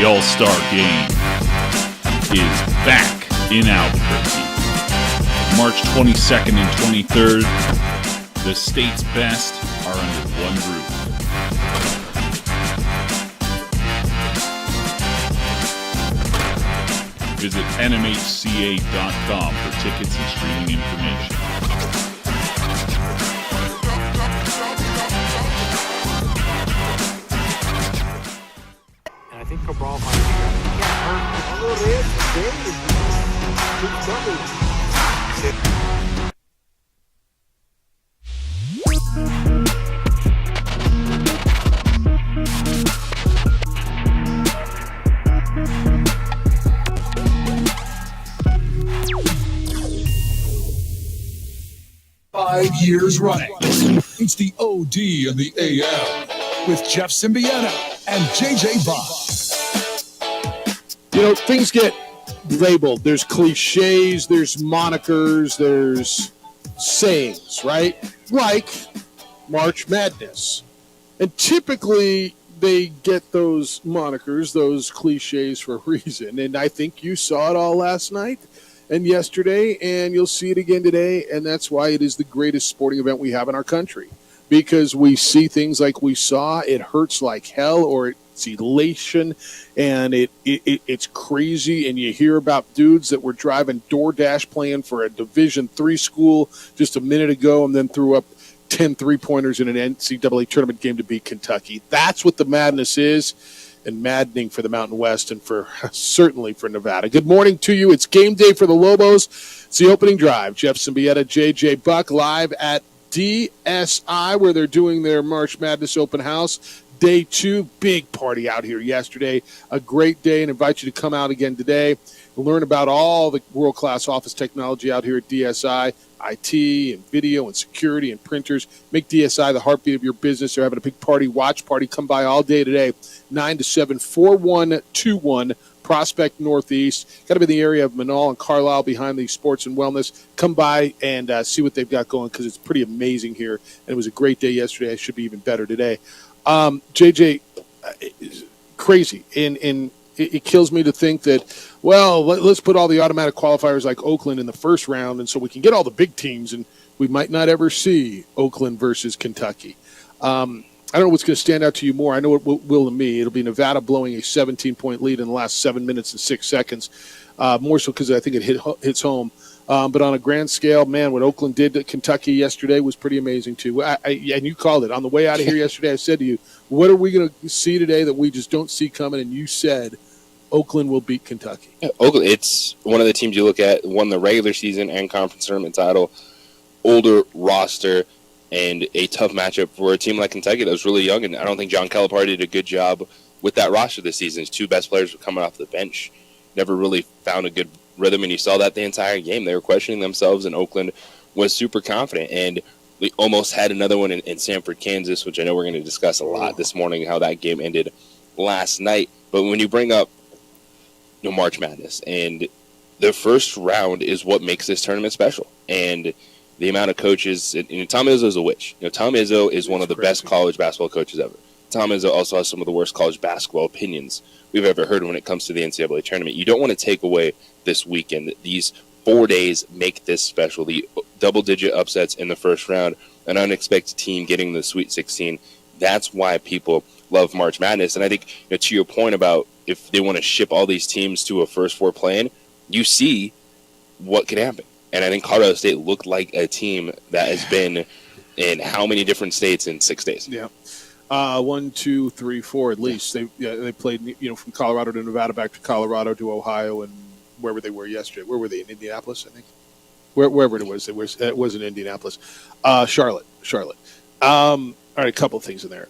The All-Star Game is back in Albuquerque. March 22nd and 23rd, the state's best are under one roof. Visit nmhca.com for tickets and streaming information. And I think Cabral might get hurt a little bit. Keeps coming. 5 years running. It's the OD and the AM with Jeff Symbieta and JJ Buck. You know, things get labeled. There's cliches, there's monikers, there's sayings, right? Like March Madness. And typically they get those monikers, those cliches for a reason. And I think you saw it all last night and yesterday, and you'll see it again today. And that's why it is the greatest sporting event we have in our country. Because we see things like we saw, it hurts like hell, or it's elation, and it's crazy. And you hear about dudes that were driving DoorDash playing for a Division III school just a minute ago and then threw up 10 3-pointers in an NCAA tournament game to beat Kentucky. That's what the madness is, and maddening for the Mountain West and for certainly for Nevada. Good morning to you. It's game day for the Lobos. It's the opening drive. Jeff Symbieta, JJ Buck, live at DSI, where they're doing their March Madness open house. Day 2, big party out here yesterday. A great day, and invite you to come out again today and learn about all the world-class office technology out here at DSI, IT and video and security and printers. Make DSI the heartbeat of your business. They're having a big party, watch party. Come by all day today, 9 to 7, 4121 Prospect Northeast. Got to be in the area of Manal and Carlisle behind the Sports and Wellness. Come by and see what they've got going, because it's pretty amazing here. And it was a great day yesterday. It should be even better today. JJ, crazy. And it kills me to think that, well, let's put all the automatic qualifiers like Oakland in the first round, and so we can get all the big teams, and we might not ever see Oakland versus Kentucky. I don't know what's going to stand out to you more. I know it will to me. It'll be Nevada blowing a 17-point lead in the last 7 minutes and 6 seconds, more so because I think it hits home. But on a grand scale, man, what Oakland did to Kentucky yesterday was pretty amazing, too. And you called it. On the way out of here yesterday, I said to you, what are we going to see today that we just don't see coming? And you said Oakland will beat Kentucky. Yeah, Oakland, it's one of the teams you look at, won the regular season and conference tournament title, older roster, and a tough matchup for a team like Kentucky that was really young. And I don't think John Calipari did a good job with that roster this season. His 2 best players were coming off the bench. Never really found a good rhythm, and you saw that the entire game. They were questioning themselves, and Oakland was super confident. And we almost had another one in Sanford, Kansas, which I know we're going to discuss a lot this morning, how that game ended last night. But when you bring up March Madness, and the first round is what makes this tournament special. And the amount of coaches, and Tom Izzo is a witch. Tom Izzo is one of the best college basketball coaches ever. Tom Izzo also has some of the worst college basketball opinions we've ever heard when it comes to the NCAA tournament. You don't want to take away this weekend. These 4 days make this special. The double-digit upsets in the first round, an unexpected team getting the Sweet 16. That's why people love March Madness. And I think, to your point about if they want to ship all these teams to a first 4 play-in, you see what can happen. And I think Colorado State looked like a team that has been in how many different states in 6 days? Yeah. 1, 2, 3, 4 at least. They played, from Colorado to Nevada, back to Colorado to Ohio, and wherever they were yesterday. Where were they? In Indianapolis, I think. Wherever it was. It was in Indianapolis. Charlotte. All right, a couple of things in there.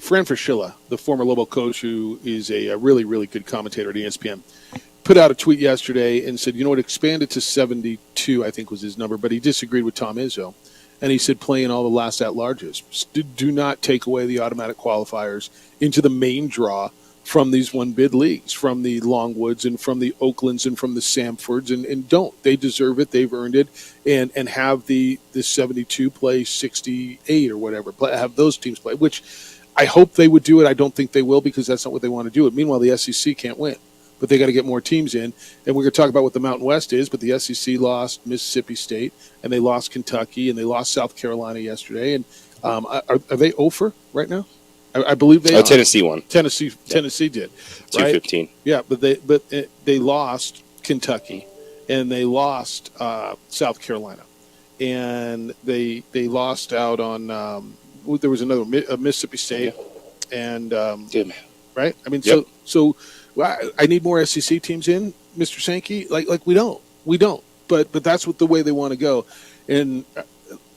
Fran Fraschilla, the former Lobo coach, who is a really, really good commentator at ESPN, put out a tweet yesterday and said, expanded to 72, I think was his number, but he disagreed with Tom Izzo. And he said playing all the last at-larges. Do not take away the automatic qualifiers into the main draw from these one-bid leagues, from the Longwoods and from the Oaklands and from the Samfords, and don't. They deserve it. They've earned it. And have the 72 play 68 or whatever. Have those teams play, which I hope they would do it. I don't think they will because that's not what they want to do. Meanwhile, the SEC can't win, but they got to get more teams in. And we're going to talk about what the Mountain West is, but the SEC lost Mississippi State, and they lost Kentucky, and they lost South Carolina yesterday. And are they over right now? I believe they are. Tennessee won. Tennessee did. Right? 2-15. Yeah, but they lost Kentucky, and they lost South Carolina, and they lost out on there was another Mississippi State, and right. I mean, so I need more SEC teams in, Mr. Sankey. Like we don't, but that's what the way they want to go, and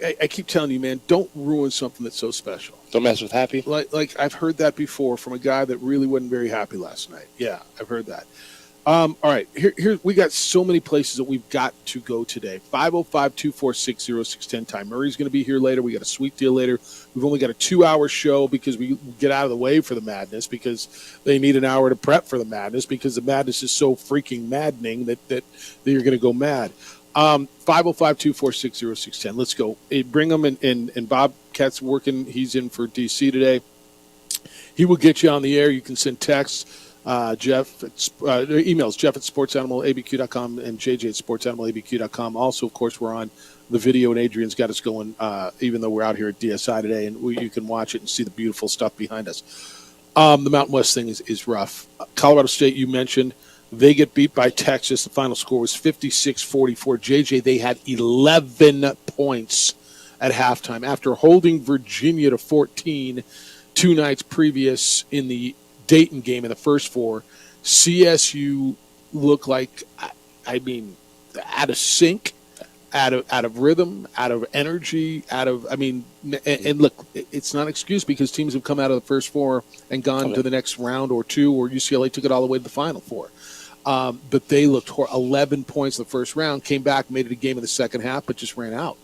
I keep telling you, man, don't ruin something that's so special. Don't mess with happy. Like I've heard that before from a guy that really wasn't very happy last night. Yeah, I've heard that. All right, here we got so many places that we've got to go today. 505-246-0610 time. Murray's going to be here later. We got a sweet deal later. We've only got a 2-hour show because we get out of the way for the madness because they need an hour to prep for the madness because the madness is so freaking maddening that you're going to go mad. 505-246-0610. Let's go. Bring them and Bobcat's working. He's in for DC today. He will get you on the air. You can send texts. Jeff, emails, Jeff at sportsanimalabq.com and JJ at sportsanimalabq.com. Also, of course, we're on the video, and Adrian's got us going, even though we're out here at DSI today, and you can watch it and see the beautiful stuff behind us. The Mountain West thing is rough. Colorado State, you mentioned, they get beat by Texas. The final score was 56-44. JJ, they had 11 points at halftime after holding Virginia to 14 2 nights previous in the Dayton game in the first 4. CSU looked like, I mean, out of sync, out of rhythm, out of energy, and look, it's not an excuse because teams have come out of the first 4 and gone to the next round or 2, or UCLA took it all the way to the final 4. But they looked 11 points in the first round, came back, made it a game in the second half, but just ran out.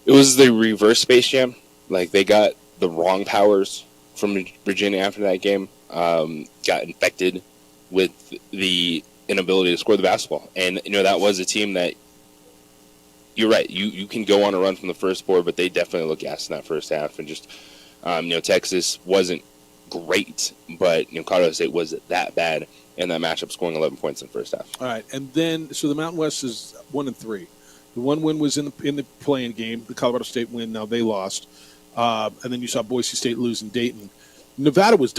It was the reverse Space Jam. Like, they got the wrong powers from Virginia after that game, got infected with the inability to score the basketball. And, that was a team that, you're right, you can go on a run from the first 4, but they definitely looked gassed in that first half. And just, Texas wasn't great, but, Colorado State was that bad in that matchup, scoring 11 points in the first half. All right, and then, so the Mountain West is 1-3. The one win was in the playing game, the Colorado State win. Now they lost. And then you saw Boise State lose in Dayton. Nevada it was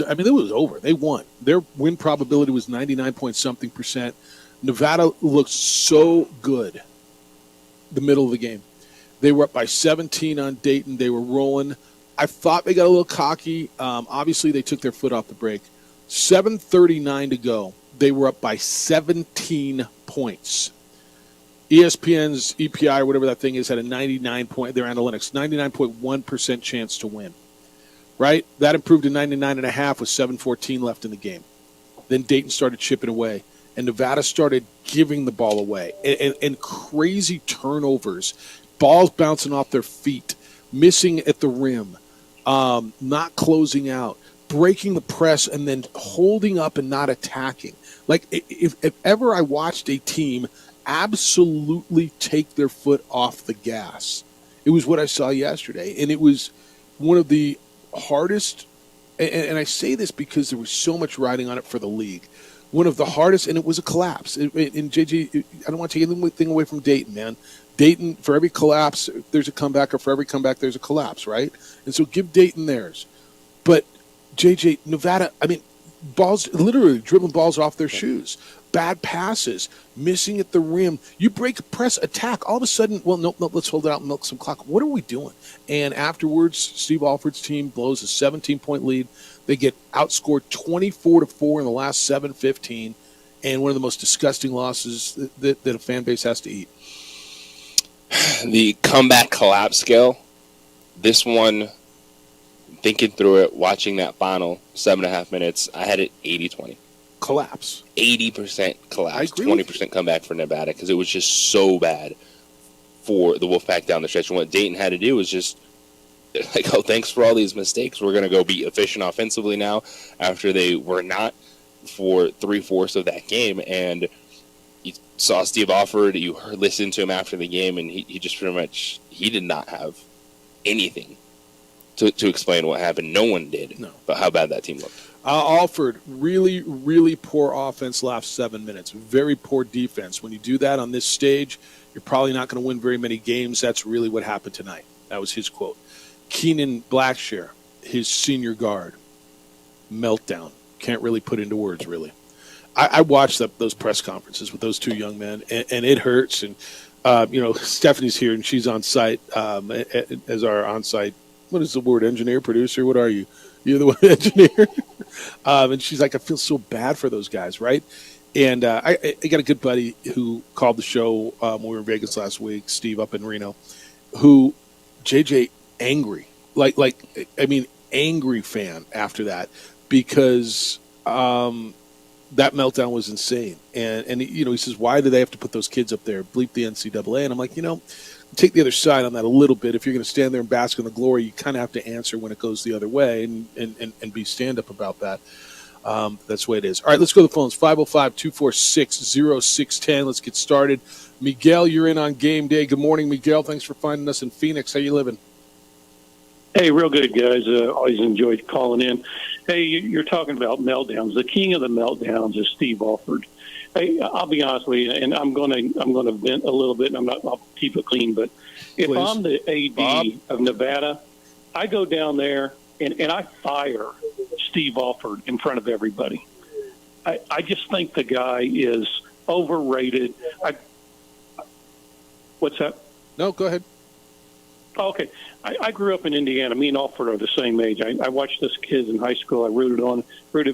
over. They won. Their win probability was 99-point-something%. Nevada looked so good the middle of the game. They were up by 17 on Dayton. They were rolling. I thought they got a little cocky. Obviously, they took their foot off the brake. 7:39 to go. They were up by 17 points. ESPN's EPI, or whatever that thing is, had a 99.1% chance to win. Right? That improved to 99.5 with 7:14 left in the game. Then Dayton started chipping away, and Nevada started giving the ball away. And crazy turnovers, balls bouncing off their feet, missing at the rim, not closing out, breaking the press, and then holding up and not attacking. Like, if ever I watched a team absolutely take their foot off the gas, it was what I saw yesterday. And it was one of the hardest, and I say this because there was so much riding on it for the league, one of the hardest, and it was a collapse. And JJ, I don't want to take anything away from Dayton, man. Dayton, for every collapse, there's a comeback, or for every comeback, there's a collapse, right? And so give Dayton theirs. But, JJ, Nevada, I mean, balls, literally dribbling balls off their shoes. Bad passes, missing at the rim. You break, press, attack. All of a sudden, well, no, let's hold it out and milk some clock. What are we doing? And afterwards, Steve Alford's team blows a 17-point lead. They get outscored 24-4 in the last 7:15, and one of the most disgusting losses that a fan base has to eat. The comeback collapse scale, this one, thinking through it, watching that final 7.5 minutes, I had it 80-20. Collapse. 80% collapse, 20% comeback for Nevada, because it was just so bad for the Wolfpack down the stretch. And what Dayton had to do was just, like, oh, thanks for all these mistakes. We're going to go be efficient offensively now after they were not for 3/4 of that game. And you saw Steve Alford, you listened to him after the game, and he just pretty much, he did not have anything to explain what happened. No one did. No. But how bad that team looked. Alford, really, really poor offense last 7 minutes. Very poor defense. When you do that on this stage, you're probably not going to win very many games. That's really what happened tonight. That was his quote. Keenan Blackshear, his senior guard, meltdown. Can't really put into words, really. I watched those press conferences with those two young men, and it hurts. And, Stephanie's here, and she's on site as our on-site, what is the word, engineer, producer? What are you? You're the one engineer. And she's like, I feel so bad for those guys, right? And I got a good buddy who called the show when we were in Vegas last week, Steve up in Reno, who JJ angry, angry fan after that because that meltdown was insane. And he says, why do they have to put those kids up there? Bleep the NCAA. And I'm like, take the other side on that a little bit. If you're going to stand there and bask in the glory, you kind of have to answer when it goes the other way and be stand-up about that. That's the way it is. All right, let's go to the phones. 505-246-0610. Let's get started. Miguel, you're in on game day. Good morning, Miguel. Thanks for finding us in Phoenix. How you living? Hey, real good, guys. Always enjoyed calling in. Hey, you're talking about meltdowns. The king of the meltdowns is Steve Alford. Hey, I'll be honest with you, and I'm going to vent a little bit, and I'll keep it clean. But if Please. I'm the AD of Nevada, I go down there and I fire Steve Alford in front of everybody. I just think the guy is overrated. What's that? No, go ahead. Okay. I grew up in Indiana. Me and Alford are the same age. I watched this kid in high school. I rooted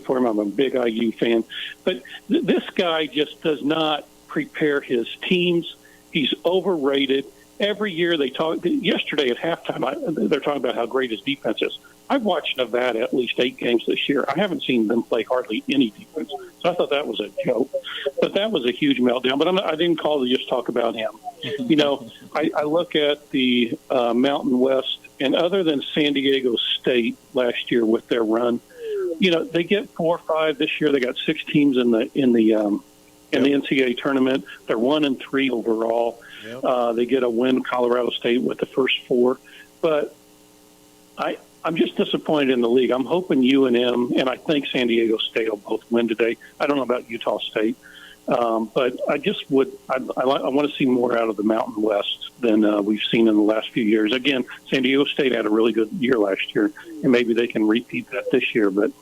for him. I'm a big IU fan. But this guy just does not prepare his teams. He's overrated. Every year yesterday at halftime, they're talking about how great his defense is. I've watched Nevada at least 8 games this year. I haven't seen them play hardly any defense. So I thought that was a joke. But that was a huge meltdown. But I didn't call to just talk about him. I look at the Mountain West, and other than San Diego State last year with their run, they get 4 or 5 this year. They got 6 teams in the NCAA tournament. They're 1-3 overall. Yep. They get a win, Colorado State, with the first 4. But I'm just disappointed in the league. I'm hoping UNM and I think San Diego State will both win today. I don't know about Utah State. But I just I want to see more out of the Mountain West than we've seen in the last few years. Again, San Diego State had a really good year last year, and maybe they can repeat that this year. But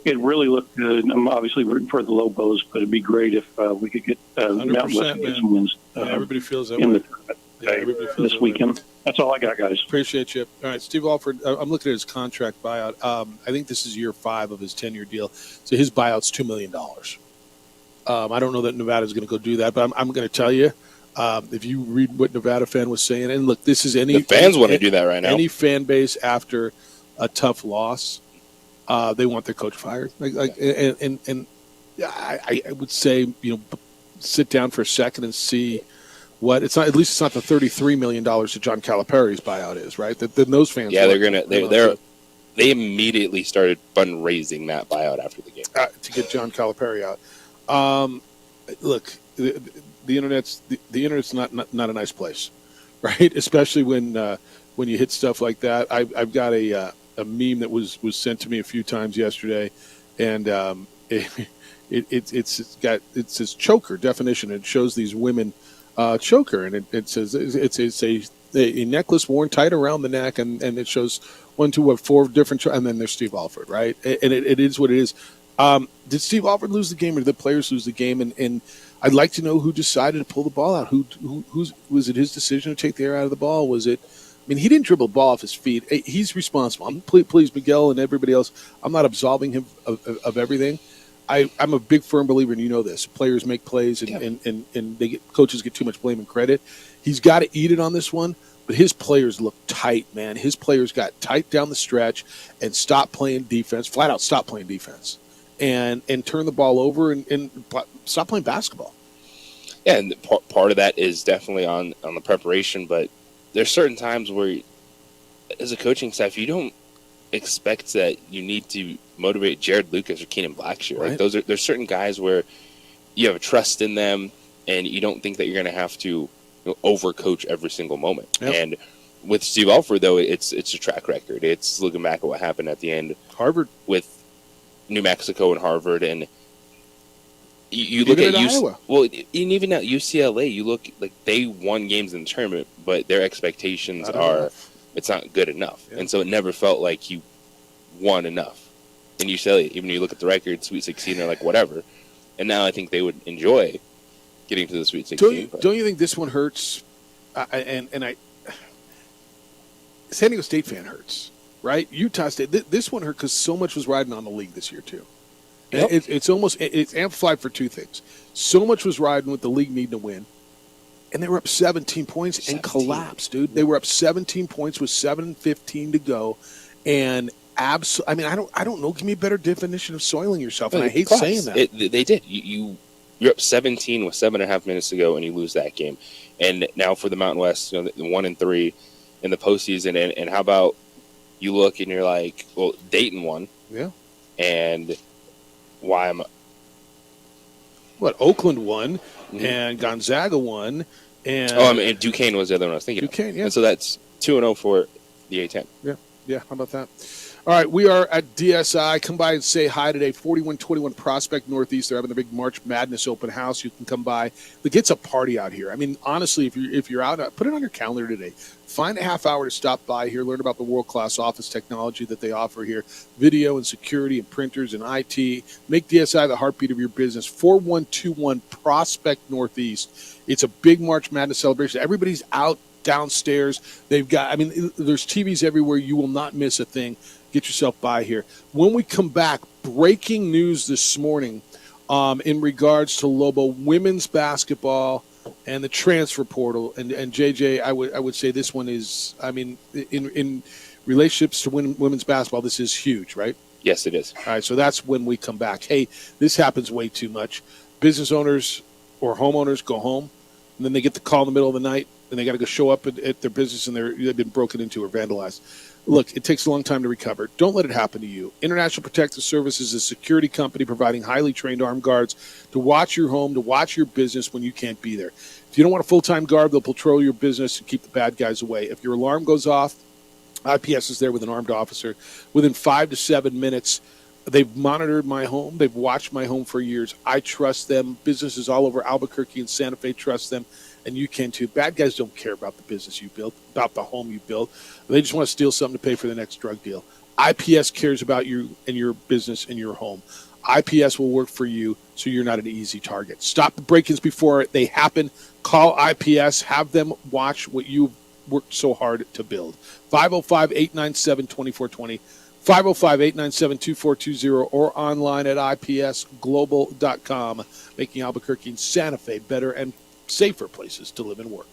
it really looked good. I'm obviously rooting for the Lobos, but it'd be great if we could get Mountain West get some wins. Everybody feels that in way. The tournament this weekend. That's all I got, guys. Appreciate you. All right, Steve Alford, I'm looking at his contract buyout. I think this is year 5 of his 10-year deal. So his buyout's $2 million. I don't know that Nevada's going to go do that, but I'm going to tell you, if you read what Nevada fan was saying, and look, this is the fans want to do that right now. Any fan base after a tough loss, they want their coach fired. I would say, sit down for a second and see what it's not. At least it's not the $33 million that John Calipari's buyout is, right? That those fans. Yeah, they immediately started fundraising that buyout after the game to get John Calipari out. Look, the internet's not a nice place, right? Especially when you hit stuff like that. I've got a meme that was sent to me a few times yesterday, and it's this choker definition. It shows these women choker, and it says it's a necklace worn tight around the neck, and it shows 1, 2, 4 different, and then there's Steve Alford, right? And it is what it is. Did Steve Alford lose the game, or did the players lose the game? And I'd like to know who decided to pull the ball out. Who was it? His decision to take the air out of the ball? Was it? I mean, he didn't dribble the ball off his feet. He's responsible. Please, Miguel and everybody else, I'm not absolving him of everything. I'm a big firm believer, and you know this. Players make plays, and coaches get too much blame and credit. He's got to eat it on this one. But his players look tight, man. His players got tight down the stretch and stopped playing defense. Flat out, stopped playing defense. And turn the ball over and stop playing basketball. Yeah, and part of that is definitely on the preparation, but there's certain times where, as a coaching staff, you don't expect that you need to motivate Jared Lucas or Keenan Blackshear. Right. Like there's certain guys where you have a trust in them, and you don't think that you're going to have to overcoach every single moment. Yep. And with Steve Alford, though, it's a track record. It's looking back at what happened at the end. Harvard with New Mexico and Harvard, and you look at Iowa. Well, and even at UCLA, you look like they won games in the tournament, but their expectations are it's not good enough, and so it never felt like you won enough. In UCLA, even when you look at the record, Sweet 16, they're like whatever, and now I think they would enjoy getting to the Sweet 16. Don't you think this one hurts? San Diego State fan hurts, right? Utah State. This one hurt because so much was riding on the league this year too. Yep. It's amplified for two things. So much was riding with the league needing to win, and they were up 17 points and collapsed, dude. They were up 17 points with 7:15 to go, and I don't know. Give me a better definition of soiling yourself, and I hate saying that. They did. You're up 17 with 7.5 minutes to go, and you lose that game. And now for the Mountain West, the 1-3 in the postseason, and how about you look and you're like, well, Dayton won, and why am Oakland won, and Gonzaga won, and and Duquesne was the other one I was thinking. Duquesne, and so that's 2-0 for the A-10. Yeah. How about that? All right, we are at DSI. Come by and say hi today. 4121 Prospect Northeast. They're having the big March Madness open house. You can come by. It gets a party out here. I mean, honestly, if you're out, put it on your calendar today. Find a half hour to stop by here, learn about the world-class office technology that they offer here, video and security and printers and IT. Make DSI the heartbeat of your business. 4121 Prospect Northeast. It's a big March Madness celebration. Everybody's out downstairs. They've got, there's TVs everywhere. You will not miss a thing. Get yourself by here. When we come back, breaking news this morning in regards to Lobo women's basketball and the transfer portal. And JJ, I would say this one is, in relationships to women's basketball, this is huge, right? Yes, it is. All right, so that's when we come back. Hey, this happens way too much. Business owners or homeowners go home, and then they get the call in the middle of the night, and they got to go show up at their business, and they've been broken into or vandalized. Look, it takes a long time to recover. Don't let it happen to you. International Protective Services is a security company providing highly trained armed guards to watch your home, to watch your business when you can't be there. If you don't want a full-time guard, they'll patrol your business and keep the bad guys away. If your alarm goes off, IPS is there with an armed officer. Within 5 to 7 minutes, they've monitored my home. They've watched my home for years. I trust them. Businesses all over Albuquerque and Santa Fe trust them. And you can too. Bad guys don't care about the business you built, about the home you built. They just want to steal something to pay for the next drug deal. IPS cares about you and your business and your home. IPS will work for you so you're not an easy target. Stop the break-ins before they happen. Call IPS. Have them watch what you've worked so hard to build. 505-897-2420. 505-897-2420 or online at ipsglobal.com, making Albuquerque and Santa Fe better and safer places to live and work.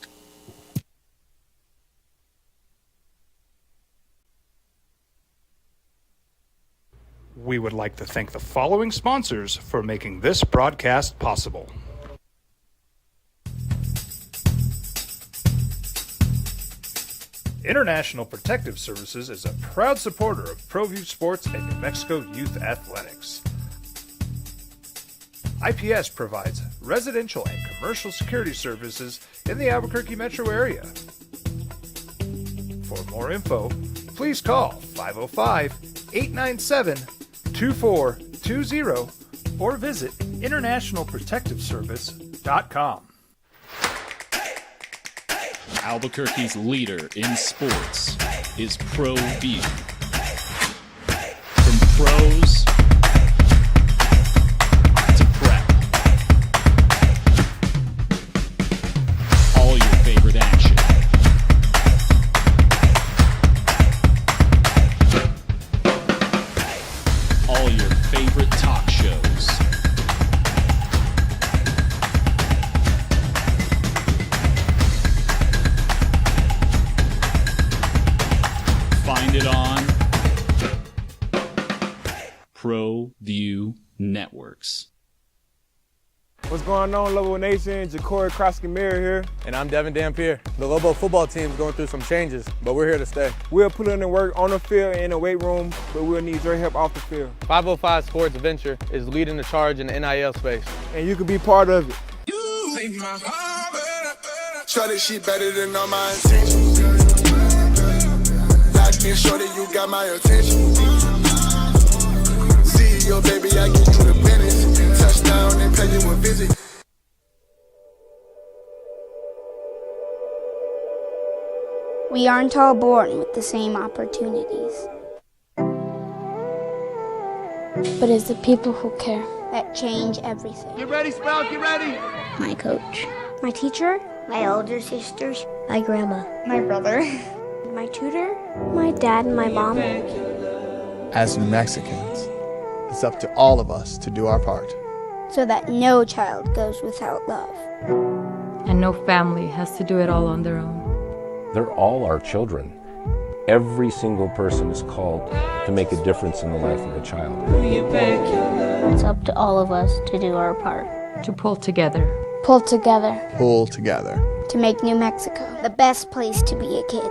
We would like to thank the following sponsors for making this broadcast possible. International Protective Services is a proud supporter of ProView Sports and New Mexico Youth Athletics. IPS provides residential and commercial security services in the Albuquerque metro area. For more info, please call 505-897-2420 or visit internationalprotectiveservice.com. Albuquerque's leader in sports is ProView. From pros to prep, all your favorite action. All your favorite talk shows. Find it on ProView Networks. What's going on, Lobo Nation? Ja'Cory Krosky-Miller here. And I'm Devin Dampier. The Lobo football team is going through some changes, but we're here to stay. We'll put in the work on the field and in the weight room, but we'll need your help off the field. 505 Sports Venture is leading the charge in the NIL space. And you can be part of it. You make my heart better. Try this shit better than all my intentions. And shorty, you got my attention. CEO, baby, I give you the business. Touchdown and pay you a visit. We aren't all born with the same opportunities. But it's the people who care that change everything. Get ready, Sprout, get ready. My coach, my teacher, my older sisters, my grandma, my brother, my tutor, my dad, and my mom. As New Mexicans, it's up to all of us to do our part. So that no child goes without love. And no family has to do it all on their own. They're all our children. Every single person is called to make a difference in the life of a child. It's up to all of us to do our part. To pull together. Pull together. Pull together. To make New Mexico the best place to be a kid.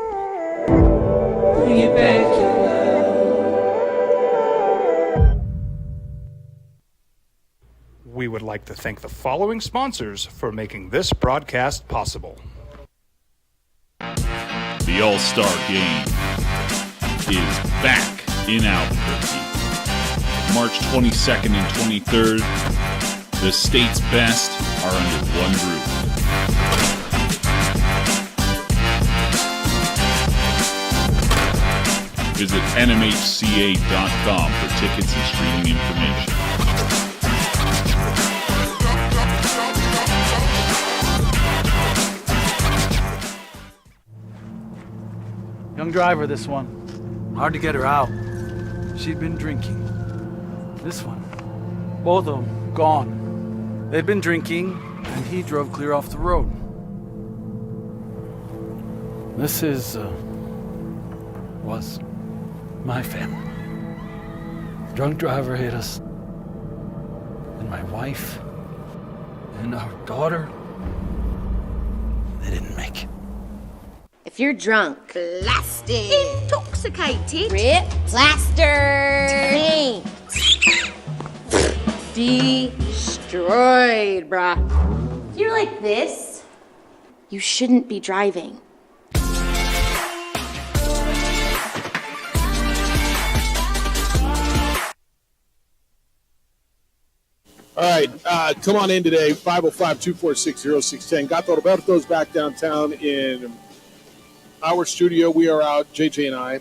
We would like to thank the following sponsors for making this broadcast possible. The All-Star Game is back in Albuquerque. March 22nd and 23rd, the state's best are under one roof. Visit nmhca.com for tickets and streaming information. Young driver, this one. Hard to get her out. She'd been drinking. This one. Both of them gone. They'd been drinking, and he drove clear off the road. This was my family. Drunk driver hit us. And my wife and our daughter, they didn't make it. If you're drunk, blasted, intoxicated, rip, plastered, destroyed, bruh. If you're like this, you shouldn't be driving. All right, come on in today, 505-246-0610. Gato Roberto's back downtown in our studio. We are out, JJ and I,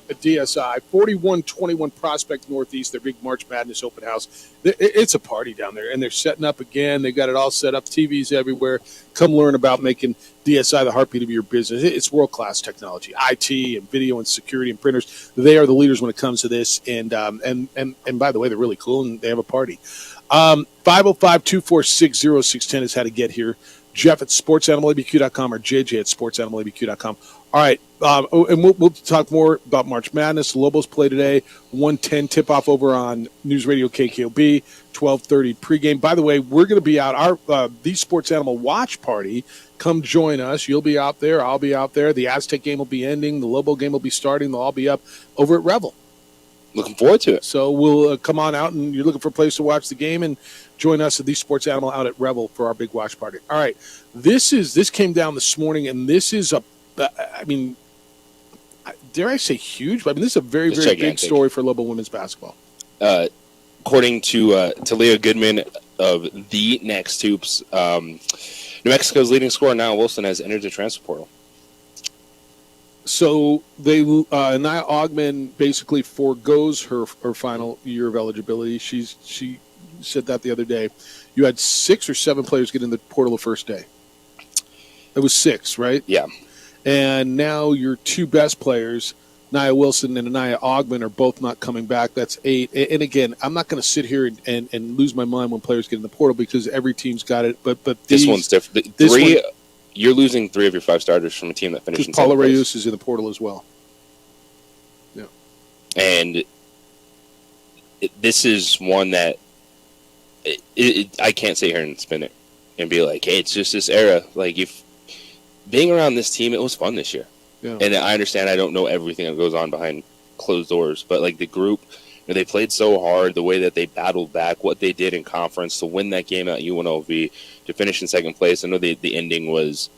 at DSI, 4121 Prospect Northeast, their big March Madness open house. It's a party down there, and they're setting up again. They got it all set up, TVs everywhere. Come learn about making DSI the heartbeat of your business. It's world-class technology, IT and video and security and printers. They are the leaders when it comes to this, and by the way, they're really cool, and they have a party. 505-246-0610 is how to get here. Jeff at sportsanimalabq.com or JJ at sportsanimalabq.com. All right, and we'll talk more about March Madness. The Lobos play today, 1:10 tip-off over on News Radio KKOB, 12:30 pregame. By the way, we're going to be out. Our the Sports Animal Watch Party, come join us. You'll be out there. I'll be out there. The Aztec game will be ending. The Lobo game will be starting. They'll all be up over at Revel. Looking forward to it. So we'll come on out, and you're looking for a place to watch the game, and join us at the Sports Animal out at Revel for our big watch party. All right, this came down this morning, and this is dare I say huge? But this is a very, It's very gigantic. big story for Lobo women's basketball. According to Leah Goodman of the Next Hoops, New Mexico's leading scorer, Niall Wilson, has entered the transfer portal. So they Nia Ogman basically forgoes her final year of eligibility. She said that the other day. You had 6 or 7 players get in the portal the first day. It was 6, right? Yeah. And now your 2 best players, Nia Wilson and Nia Ogman, are both not coming back. That's 8. And again, I'm not going to sit here and lose my mind when players get in the portal because every team's got it. But This one's different. You're losing 3 of your 5 starters from a team that finished in Paula second place. Reyes is in the portal as well. Yeah. And this is one that I can't sit here and spin it and be like, hey, it's just this era. Like, if being around this team, it was fun this year. Yeah. And I understand I don't know everything that goes on behind closed doors, but like the group, they played so hard, the way that they battled back, what they did in conference to win that game at UNLV, to finish in second place. I know the ending was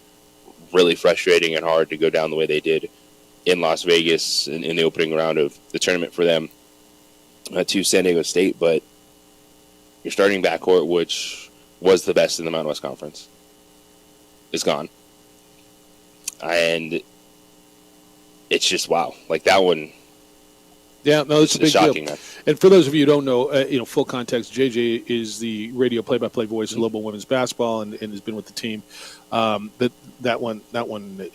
really frustrating and hard to go down the way they did. in Las Vegas in the opening round of the tournament for them to San Diego State. But your starting backcourt, which was the best in the Mountain West Conference, is gone. And it's just, wow. Like, that one. Yeah, no, it's a big shocking, deal. man. And for those of you who don't know, full context, JJ is the radio play-by-play voice of Lobo Women's Basketball and has been with the team. That one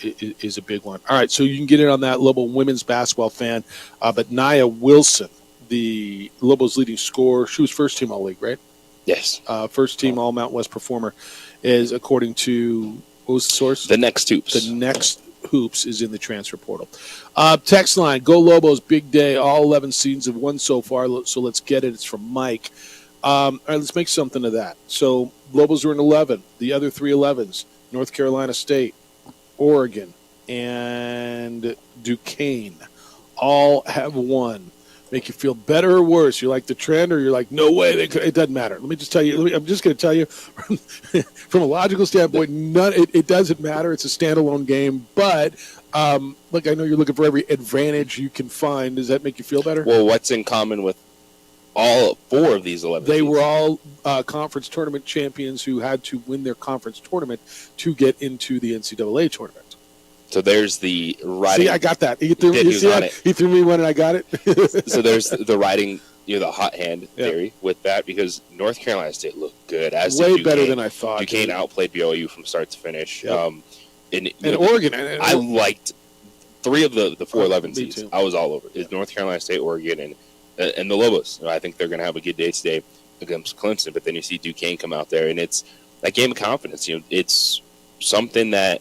is a big one. All right, so you can get in on that, Lobo Women's Basketball fan. But Nia Wilson, the Lobos' leading scorer, she was first-team All-League, right? Yes. First-team All-Mountain West performer is, according to, what was the source? The Next Hoops. The Next Hoops is in the transfer portal. Text line, go Lobos, big day. All 11 seasons have won so far, so let's get it. It's from Mike. All right, let's make something of that. So Lobos are in 11. The other 3 11s, North Carolina State, Oregon, and Duquesne, all have won. Make you feel better or worse? You like the trend, or you're like, no way, it doesn't matter. Let me just tell you. I'm just going to tell you, from a logical standpoint, it doesn't matter. It's a standalone game. But look, I know you're looking for every advantage you can find. Does that make you feel better? Well, what's in common with all 4 of these 11 They teams? were all conference tournament champions who had to win their conference tournament to get into the NCAA tournament. So there's the riding. See, I got that. He threw me one, and I got it. So there's the riding, the hot hand theory with that, because North Carolina State looked good. As Way did better Duquesne. than I thought. Duquesne outplayed BYU from start to finish. Yep. And Oregon. I liked 3 of the 4-11 seeds. too. I was all over. It's North Carolina State, Oregon, and the Lobos. I think they're going to have a good day today against Clemson. But then you see Duquesne come out there, and it's that game of confidence. It's something that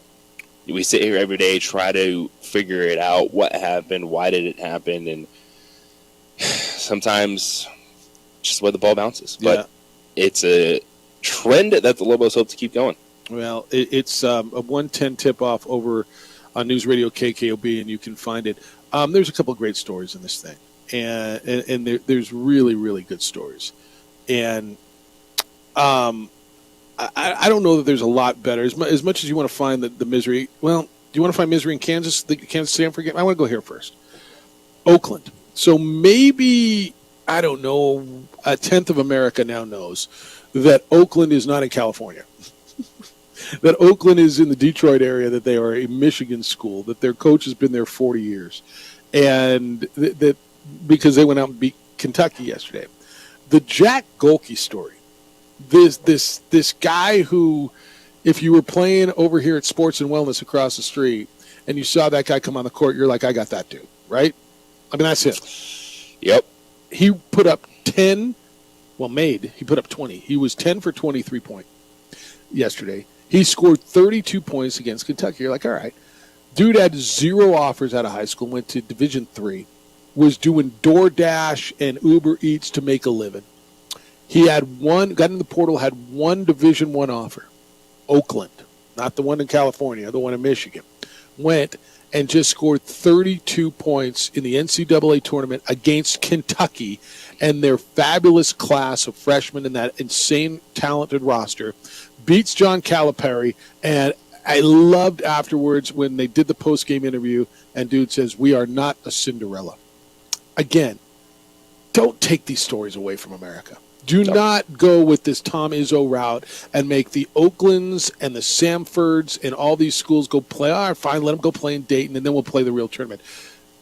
we sit here every day, try to figure it out. What happened? Why did it happen? And sometimes just where the ball bounces. But it's a trend that the Lobos hope to keep going. Well, it's a 1:10 tip-off over on News Radio KKOB, and you can find it. There's a couple of great stories in this thing, and there's really, really good stories. And I don't know that there's a lot better. As much as you want to find the misery, well, do you want to find misery in Kansas, the Kansas-Stanford game? I want to go here first. Oakland. So maybe, I don't know, a tenth of America now knows that Oakland is not in California. That Oakland is in the Detroit area, that they are a Michigan school, that their coach has been there 40 years, and that because they went out and beat Kentucky yesterday. The Jack Golke story. This guy who, if you were playing over here at Sports and Wellness across the street and you saw that guy come on the court, you're like, I got that dude, right? I mean, that's him. Yep. He put up 10, he put up 20. He was 10 for 23 points yesterday. He scored 32 points against Kentucky. You're like, all right. Dude had 0 offers out of high school, went to Division III, was doing DoorDash and Uber Eats to make a living. He got in the portal, had 1 Division I offer. Oakland, not the one in California, the one in Michigan. Went and just scored 32 points in the NCAA tournament against Kentucky and their fabulous class of freshmen in that insane talented roster. Beats John Calipari, and I loved afterwards when they did the post-game interview and dude says, we are not a Cinderella. Again, don't take these stories away from America. Do not go with this Tom Izzo route and make the Oaklands and the Samfords and all these schools go play. All right, fine, let them go play in Dayton, and then we'll play the real tournament.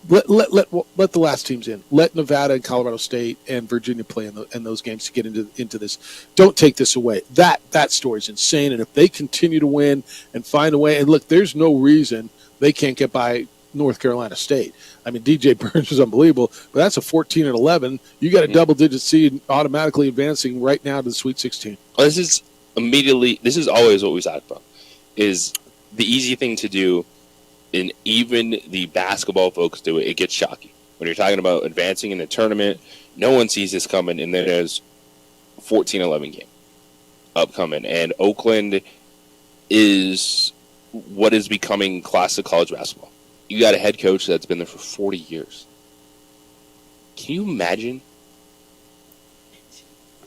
Let the last teams in. Let Nevada and Colorado State and Virginia play in those games to get into this. Don't take this away. That story's insane, and if they continue to win and find a way, and look, there's no reason they can't get by North Carolina State. I mean, DJ Burns is unbelievable, but that's a 14-11. You got a double-digit seed automatically advancing right now to the Sweet 16. Well, this is always what we talk about, is the easy thing to do, and even the basketball folks do it. It gets shocking. When you're talking about advancing in a tournament, no one sees this coming, and then there's a 14-11 game upcoming. And Oakland is what is becoming classic college basketball. You got a head coach that's been there for 40 years. Can you imagine?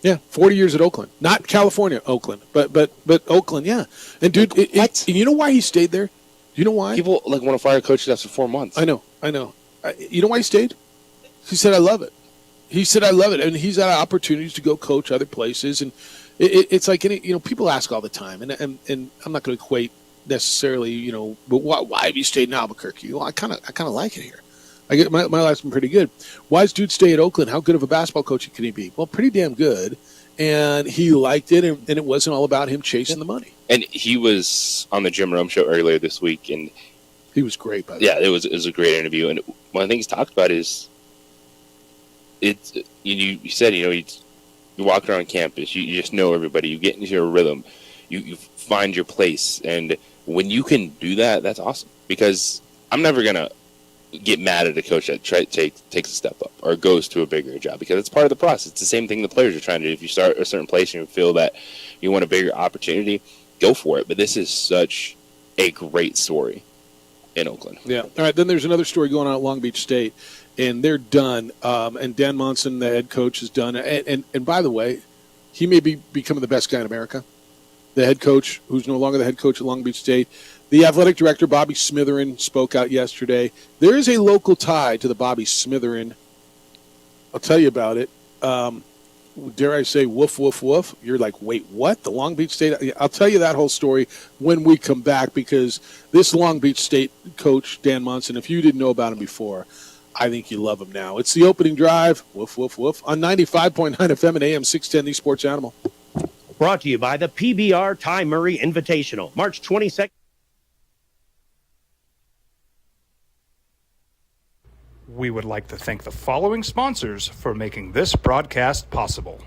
Yeah, 40 years at Oakland. Not California, Oakland, but Oakland, yeah. And dude, and you know why he stayed there? You know why? People want to fire coaches after 4 months. I know. You know why he stayed? He said, I love it. And he's had opportunities to go coach other places. And it's like, people ask all the time, and I'm not going to equate necessarily, but why have you stayed in Albuquerque? Well, I kind of like it here. I get my life's been pretty good. Why does dude stay at Oakland? How good of a basketball coach can he be? Well, pretty damn good. And he liked it, and it wasn't all about him chasing the money. And he was on the Jim Rome show earlier this week, and he was great. By the way, yeah, it was a great interview. And one of the things he talked about is, you said you walk around campus, you just know everybody, you get into your rhythm, you find your place, and when you can do that, that's awesome. Because I'm never gonna get mad at a coach that takes a step up or goes to a bigger job, because it's part of the process. It's the same thing the players are trying to do. If you start a certain place and you feel that you want a bigger opportunity, go for it. But this is such a great story in Oakland. Yeah. All right. Then there's another story going on at Long Beach State, and they're done. And Dan Monson, the head coach, is done. And by the way, he may be becoming the best guy in America. The head coach, who's no longer the head coach at Long Beach State. The athletic director, Bobby Smitherin, spoke out yesterday. There is a local tie to the Bobby Smitherin. I'll tell you about it. Dare I say, woof, woof, woof. You're like, wait, what? The Long Beach State? I'll tell you that whole story when we come back, because this Long Beach State coach, Dan Monson, if you didn't know about him before, I think you love him now. It's the opening drive, woof, woof, woof, on 95.9 FM and AM 610, the Sports Animal. Brought to you by the PBR Ty Murray Invitational, March 22nd. We would like to thank the following sponsors for making this broadcast possible.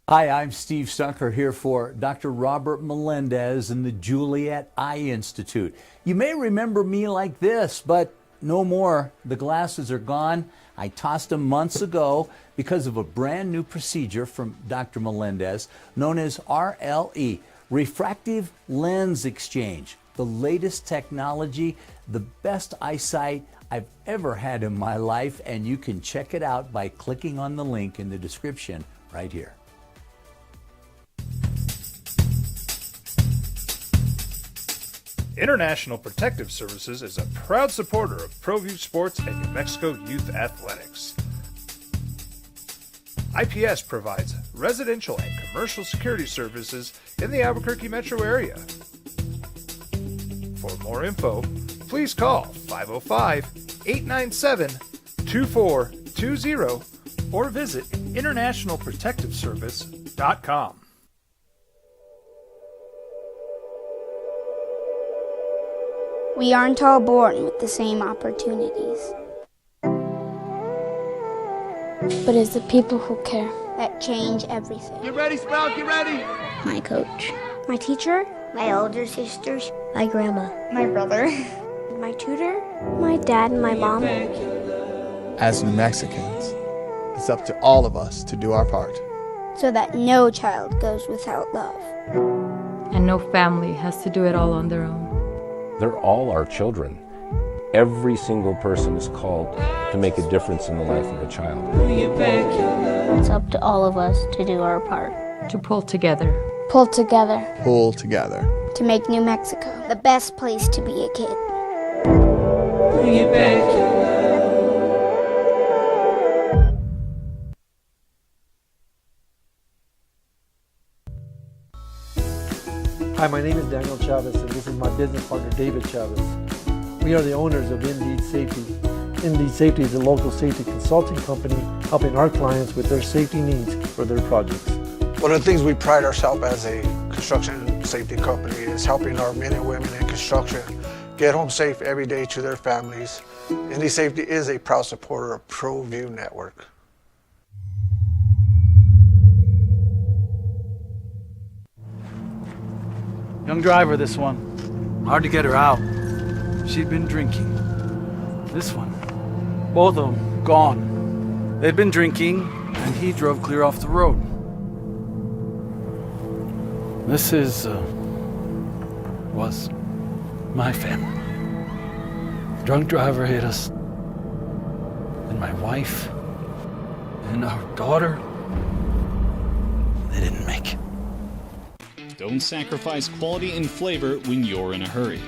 Hi, I'm Steve Stucker here for Dr. Robert Melendez and the Juliet Eye Institute. You may remember me like this, but no more. The glasses are gone. I tossed them months ago because of a brand new procedure from Dr. Melendez known as RLE, Refractive Lens Exchange. The latest technology, the best eyesight I've ever had in my life, and you can check it out by clicking on the link in the description right here. International Protective Services is a proud supporter of ProView Sports and New Mexico Youth Athletics. IPS provides residential and commercial security services in the Albuquerque metro area. For more info, please call 505-897-2420 or visit internationalprotectiveservice.com. We aren't all born with the same opportunities. But it's the people who care that change everything. Get ready, Sprout, get ready! My coach, my teacher, my older sisters, my grandma, my brother, my tutor, my dad, and my mom. As New Mexicans, it's up to all of us to do our part. So that no child goes without love. And no family has to do it all on their own. They're all our children. Every single person is called to make a difference in the life of a child. It's up to all of us to do our part. To pull together. Pull together. Pull together. To make New Mexico the best place to be a kid. Hi, my name is Daniel Chavez, and this is my business partner, David Chavez. We are the owners of Indeed Safety. Indeed Safety is a local safety consulting company helping our clients with their safety needs for their projects. One of the things we pride ourselves as a construction safety company is helping our men and women in construction get home safe every day to their families. Indeed Safety is a proud supporter of ProView Network. Young driver, this one. Hard to get her out. She'd been drinking. This one. Both of them gone. They'd been drinking, and he drove clear off the road. This was my family. Drunk driver hit us. And my wife and our daughter, they didn't make it. Don't sacrifice quality and flavor when you're in a hurry.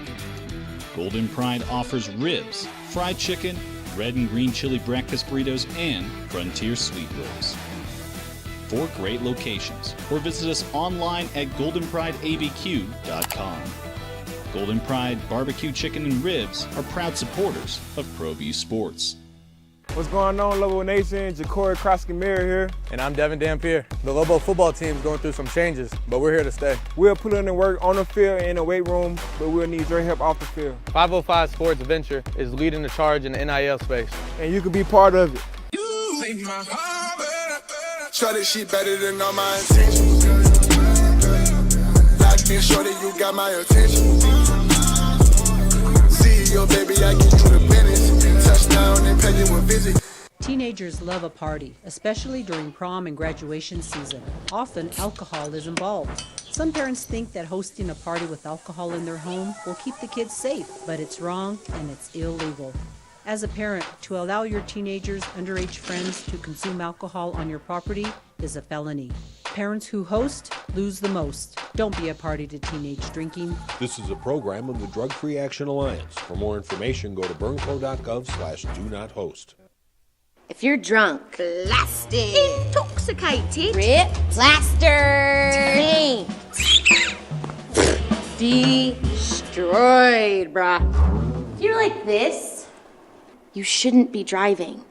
Golden Pride offers ribs, fried chicken, red and green chili breakfast burritos, and Frontier sweet rolls. 4 great locations, or visit us online at goldenprideabq.com. Golden Pride Barbecue Chicken and Ribs are proud supporters of ProView Sports. What's going on, Lobo Nation? Ja'Cory Cross-Camara here. And I'm Devin Dampier. The Lobo football team's going through some changes, but we're here to stay. We'll put in the work on the field and in the weight room, but we'll need your help off the field. 505 Sports Venture is leading the charge in the NIL space. And you can be part of it. Shorty, she better than all my intentions. Locked in, shorty, you got my attention. CEO, baby, I get you the business. Touchdown and pay you a visit. Teenagers love a party, especially during prom and graduation season. Often, alcohol is involved. Some parents think that hosting a party with alcohol in their home will keep the kids safe, but it's wrong and it's illegal. As a parent, to allow your teenagers' underage friends to consume alcohol on your property is a felony. Parents who host lose the most. Don't be a party to teenage drinking. This is a program of the Drug Free Action Alliance. For more information, go to burnco.gov/do-not-host. If you're drunk, blasted, intoxicated, rip, plastered, destroyed, bruh. If you're like this, you shouldn't be driving.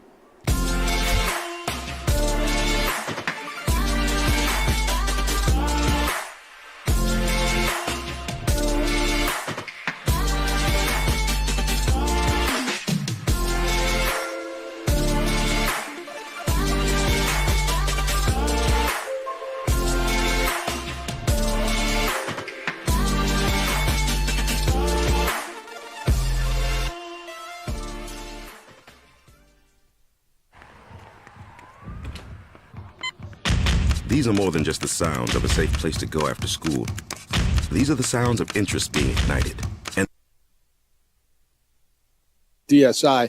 These are more than just the sounds of a safe place to go after school. These are the sounds of interest being ignited. And DSI,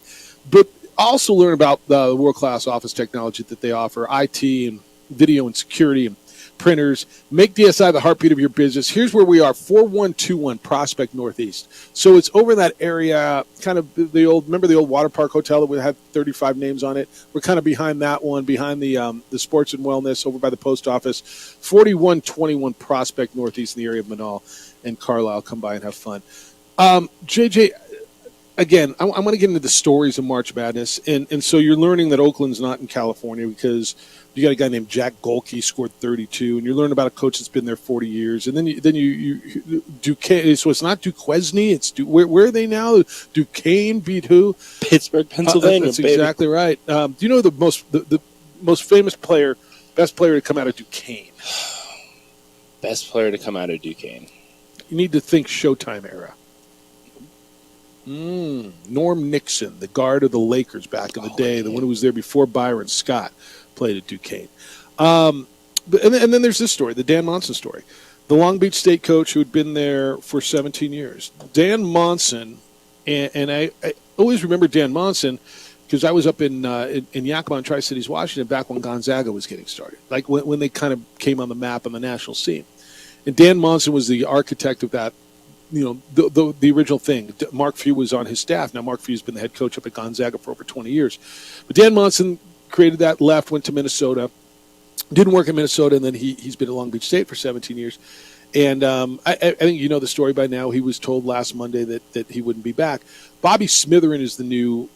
but also learn about the world-class office technology that they offer, IT and video and security and printers. Make DSI the heartbeat of your business. Here's where we are, 4121 Prospect Northeast. So it's over in that area, kind of remember the old water park hotel that would have 35 names on it? We're kind of behind that one, behind the sports and wellness over by the post office. 4121 Prospect Northeast in the area of Manal and Carlisle. Come by and have fun. JJ, again, I want to get into the stories of March Madness. And so you're learning that Oakland's not in California because you got a guy named Jack Golke scored 32, and you're learning about a coach that's been there 40 years. And then you Duquesne. So it's not Duquesne. It's where are they now? Duquesne beat who? Pittsburgh, Pennsylvania. That's exactly right. Do you know the most famous player, best player to come out of Duquesne? Best player to come out of Duquesne. You need to think Showtime era. Norm Nixon, the guard of the Lakers back in the day, the one who was there before Byron Scott, played at Duquesne. And then there's this story, the Dan Monson story. The Long Beach State coach who had been there for 17 years. Dan Monson, and I always remember Dan Monson because I was up in Yakima, Tri-Cities, Washington, back when Gonzaga was getting started, like when they kind of came on the map on the national scene. And Dan Monson was the architect of that, the original thing. Mark Few was on his staff. Now Mark Few's been the head coach up at Gonzaga for over 20 years. But Dan Monson created that, left, went to Minnesota, didn't work in Minnesota, and then he's been at Long Beach State for 17 years. And I think you know the story by now. He was told last Monday that he wouldn't be back. Bobby Smitherin is the new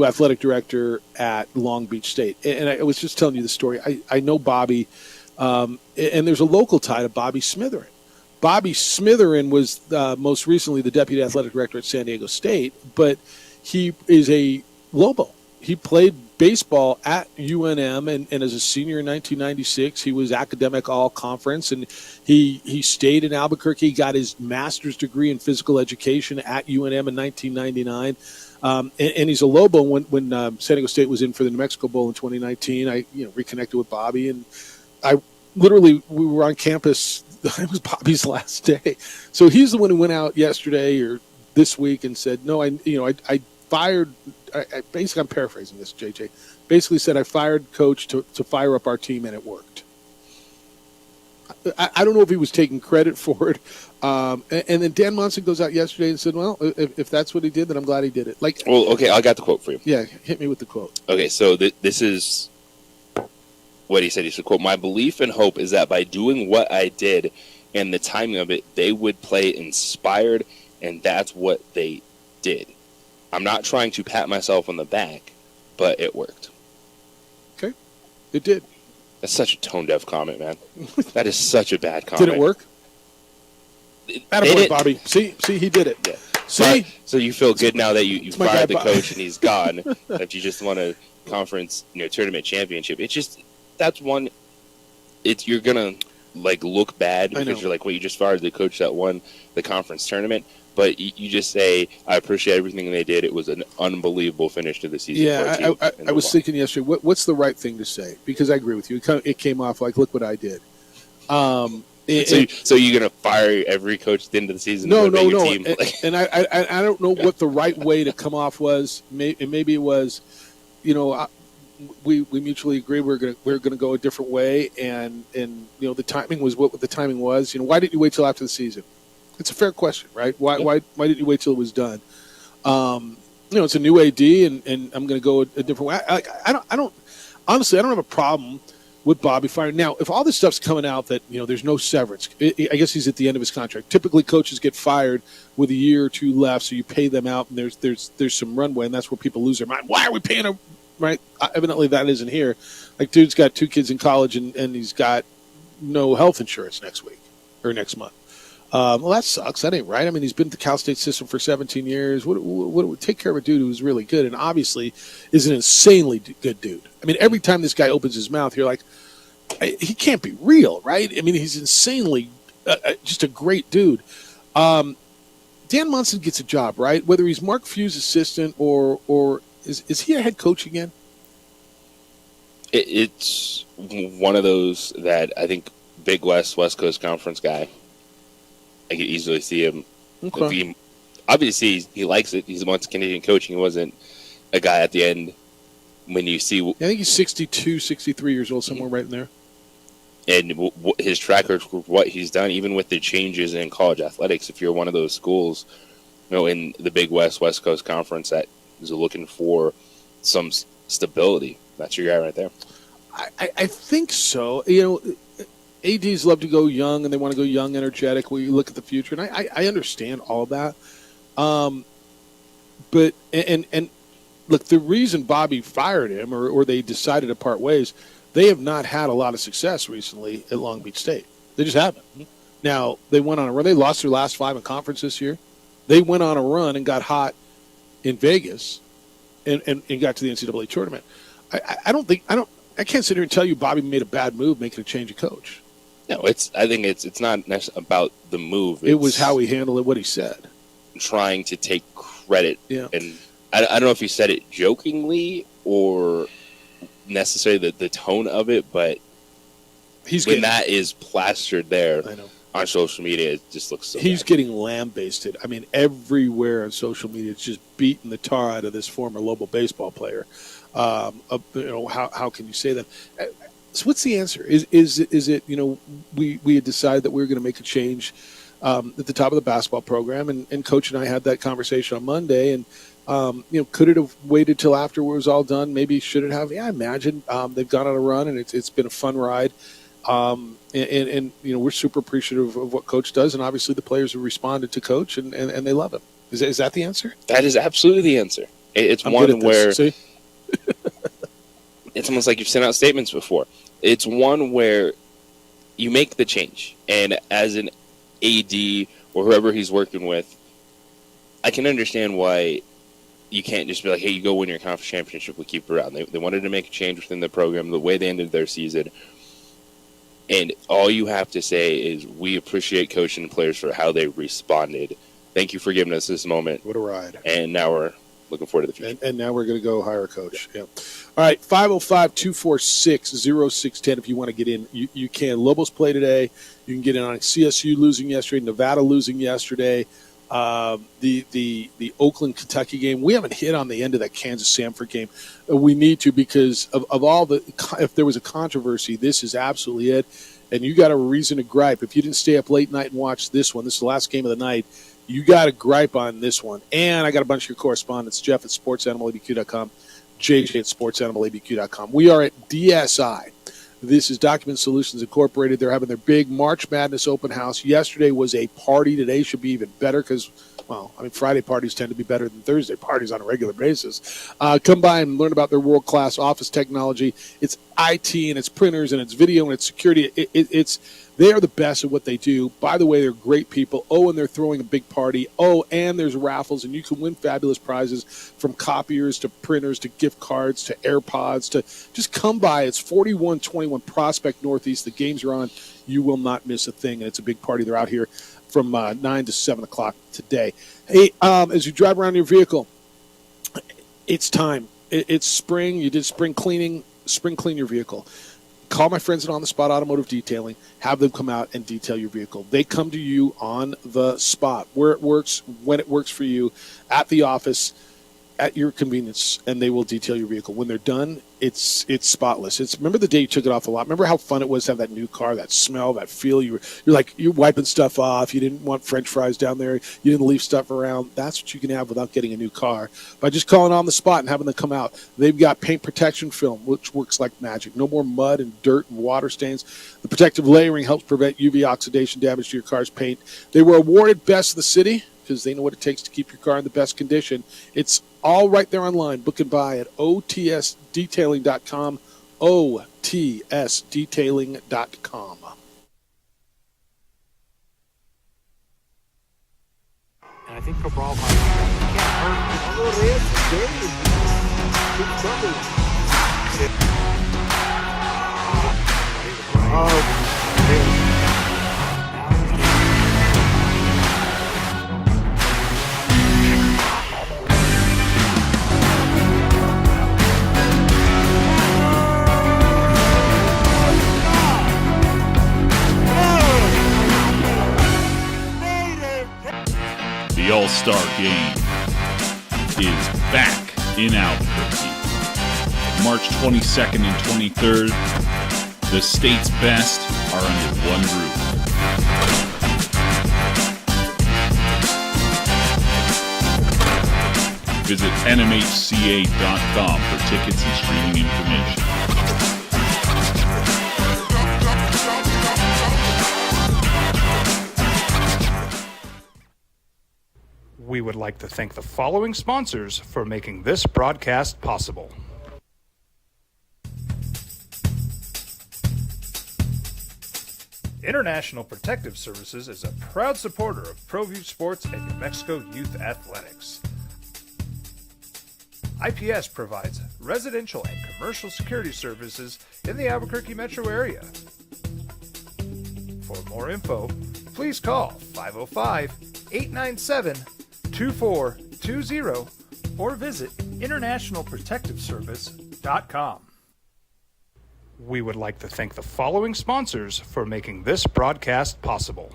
athletic director at Long Beach State. And I was just telling you the story. I know Bobby, and there's a local tie to Bobby Smitherin. Bobby Smitherin was most recently the deputy athletic director at San Diego State, but he is a Lobo. He played baseball at UNM, and as a senior in 1996, he was academic all-conference, and he stayed in Albuquerque, got his master's degree in physical education at UNM in 1999, and he's a Lobo. When San Diego State was in for the New Mexico Bowl in 2019, I reconnected with Bobby, and we were on campus. It was Bobby's last day, so he's the one who went out yesterday or this week and said, "No, I fired." Basically, I'm paraphrasing this, JJ. Basically said I fired coach to fire up our team, and it worked. I don't know if he was taking credit for it. And then Dan Monson goes out yesterday and said, well, if that's what he did, then I'm glad he did it. Well, okay, I got the quote for you. Yeah, hit me with the quote. Okay, so this is what he said. He said, quote, "My belief and hope is that by doing what I did and the timing of it, they would play inspired, and that's what they did. I'm not trying to pat myself on the back, but it worked." Okay, it did. That's such a tone-deaf comment, man. That is such a bad comment. Did it work? Attaboy, Bobby. See, he did it. Yeah. See? So you feel good now that you my fired guy, the coach and he's gone, that you just won a conference, tournament championship. It's just, that's one, you're going to, look bad because you're like, well, you just fired the coach that won the conference tournament. But you just say, I appreciate everything they did. It was an unbelievable finish to the season. Yeah, I was thinking yesterday, what's the right thing to say? Because I agree with you. It came off like, look what I did. So you're going to fire every coach at the end of the season? No. Team? And I don't know what the right way to come off was. Maybe it was, we mutually agreed we're going to go a different way, and the timing was what the timing was. Why didn't you wait till after the season? It's a fair question, right? Why didn't you wait till it was done? It's a new AD, and I'm going to go a different way. I don't honestly, I don't have a problem with Bobby firing. Now, if all this stuff's coming out that there's no severance, I guess he's at the end of his contract. Typically, coaches get fired with a year or two left, so you pay them out, and there's some runway, and that's where people lose their mind. Why are we paying him? Right? Evidently, that isn't here. Dude's got 2 kids in college, and he's got no health insurance next week or next month. Well, that sucks. That ain't right. I mean, he's been at the Cal State system for 17 years. What take care of a dude who's really good and obviously is an insanely good dude. I mean, every time this guy opens his mouth, you're like, he can't be real, right? I mean, he's insanely just a great dude. Dan Monson gets a job, right? Whether he's Mark Few's assistant or is he a head coach again? It's one of those that I think Big West Coast Conference guy. I could easily see him. Okay. Obviously, he likes it. He wants Canadian coaching. He wasn't a guy at the end when you see. I think he's 62, 63 years old, somewhere right in there. And his track record, what he's done, even with the changes in college athletics, if you're one of those schools, in the Big West Coast Conference that is looking for some stability, that's your guy right there. I think so. ADs love to go young, and they want to go young, energetic. Where you look at the future, and I understand all that. But look, the reason Bobby fired him, or they decided to part ways, they have not had a lot of success recently at Long Beach State. They just haven't. Now they went on a run. They lost their last 5 in conference this year. They went on a run and got hot in Vegas, and got to the NCAA tournament. I can't sit here and tell you Bobby made a bad move making a change of coach. No, I think it's not necessarily about the move. It was how he handled it, what he said. Trying to take credit. Yeah. And I don't know if he said it jokingly or necessarily the tone of it, but that is plastered there on social media, it just looks so He's bad. getting lambasted. I mean, everywhere on social media, it's just beating the tar out of this former Lobo baseball player. How can you say that? So what's the answer? Is it we had decided that we were going to make a change at the top of the basketball program, and Coach and I had that conversation on Monday, and could it have waited till after it was all done? Maybe should it have? Yeah, I imagine they've gone on a run, and it's been a fun ride, and we're super appreciative of what Coach does, and obviously the players have responded to Coach, and they love him. Is that the answer? That is absolutely the answer. It's one where it's almost like you've sent out statements before. It's one where you make the change, and as an AD or whoever he's working with, I can understand why you can't just be like, hey, you go win your conference championship, we keep it around. They wanted to make a change within the program, the way they ended their season, and all you have to say is we appreciate Coach and the players for how they responded. Thank you for giving us this moment. What a ride. And now we're looking forward to the future. And now we're going to go hire a coach. Yeah. All right, 505-246-0610 if you want to get in. You can. Lobos play today. You can get in on CSU losing yesterday, Nevada losing yesterday, the Oakland, Kentucky game. We haven't hit on the end of that Kansas-Samford game. We need to because of all the – if there was a controversy, this is absolutely it. and you got a reason to gripe. If you didn't stay up late night and watch this one, this is the last game of the night, you got to gripe on this one. And I got a bunch of your correspondents, Jeff at sportsanimалabq.com, JJ at sportsanimалabq.com. We are at DSI. This is Document Solutions Incorporated. They're having their big March Madness open house. Yesterday was a party. Today should be even better because, Friday parties tend to be better than Thursday parties on a regular basis. Come by and learn about their world-class office technology. It's IT and it's printers and it's video and it's security. They are the best at what they do. By the way, they're great people. Oh, and they're throwing a big party. Oh, and there's raffles, and you can win fabulous prizes from copiers to printers to gift cards to AirPods to just come by. It's 4121 Prospect Northeast. The games are on. You will not miss a thing, and it's a big party. They're out here from 9 to 7 o'clock today. Hey, as you drive around your vehicle, it's time. It's spring. You did spring cleaning. Spring clean your vehicle. Call my friends at On the Spot Automotive Detailing. Have them come out and detail your vehicle. They come to you on the spot, where it works, when it works for you, at the office, at your convenience, and they will detail your vehicle. When they're done, it's spotless. Remember the day you took it off the lot? Remember how fun it was to have that new car, that smell, that feel? You're wiping stuff off. You didn't want French fries down there. You didn't leave stuff around. That's what you can have without getting a new car by just calling On the Spot and having them come out. They've got paint protection film, which works like magic. No more mud and dirt and water stains. The protective layering helps prevent UV oxidation damage to your car's paint. They were awarded Best of the City because they know what it takes to keep your car in the best condition. It's all right there online. Book and buy at otsdetailing.com, otsdetailing.com. And I think Cabral might get hurt. Oh, The All-Star Game is back in Albuquerque. March 22nd and 23rd, the state's best are under one roof. Visit nmhca.com for tickets and streaming information. We would like to thank the following sponsors for making this broadcast possible. International Protective Services is a proud supporter of ProView Sports and New Mexico Youth Athletics. IPS provides residential and commercial security services in the Albuquerque metro area. For more info, please call 505-897-2420 or visit internationalprotectiveservice.com. We would like to thank the following sponsors for making this broadcast possible.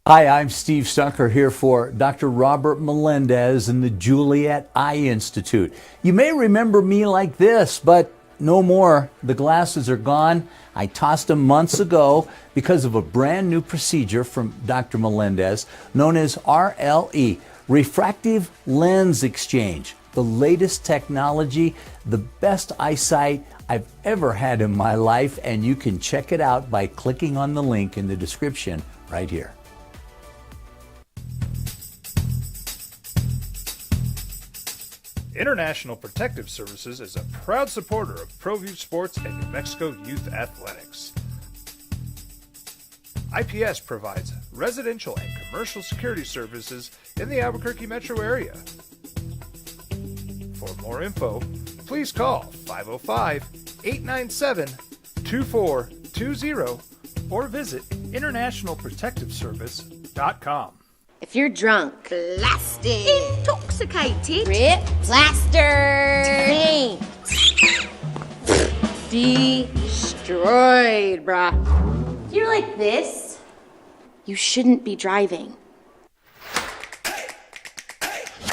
Hi, I'm Steve Stunker here for Dr. Robert Melendez and the Juliet Eye Institute. You may remember me like this, but no more. The glasses are gone. I tossed them months ago because of a brand new procedure from Dr. Melendez known as RLE, Refractive Lens Exchange. The latest technology, the best eyesight I've ever had in my life, and you can check it out by clicking on the link in the description right here. International Protective Services is a proud supporter of ProView Sports and New Mexico Youth Athletics. IPS provides residential and commercial security services in the Albuquerque metro area. For more info, please call 505-897-2420 or visit internationalprotectiveservice.com. If you're drunk, blasted, intoxicated, ripped, plastered, taint, destroyed, bruh. If you're like this, you shouldn't be driving.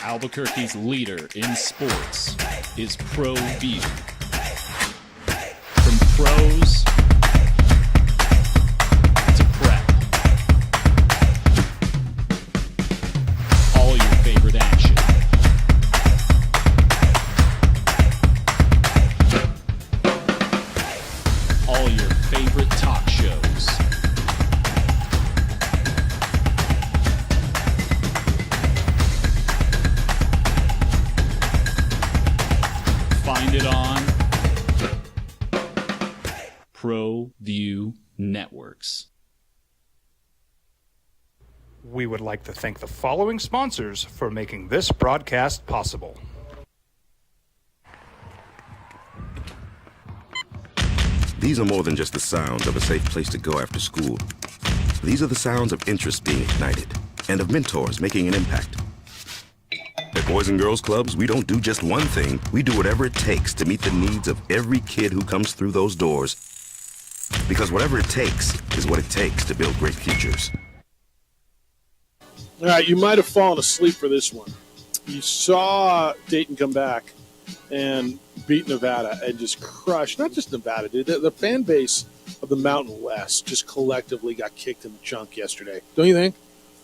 Albuquerque's leader in sports is ProView. From pros find it on ProView Networks. We would like to thank the following sponsors for making this broadcast possible. These are more than just the sounds of a safe place to go after school. These are the sounds of interest being ignited and of mentors making an impact. At Boys and Girls Clubs, we don't do just one thing. We do whatever it takes to meet the needs of every kid who comes through those doors. Because whatever it takes is what it takes to build great futures. All right, you might have fallen asleep for this one. You saw Dayton come back and beat Nevada and just crush, not just Nevada, dude. The fan base of the Mountain West just collectively got kicked in the junk yesterday. Don't you think?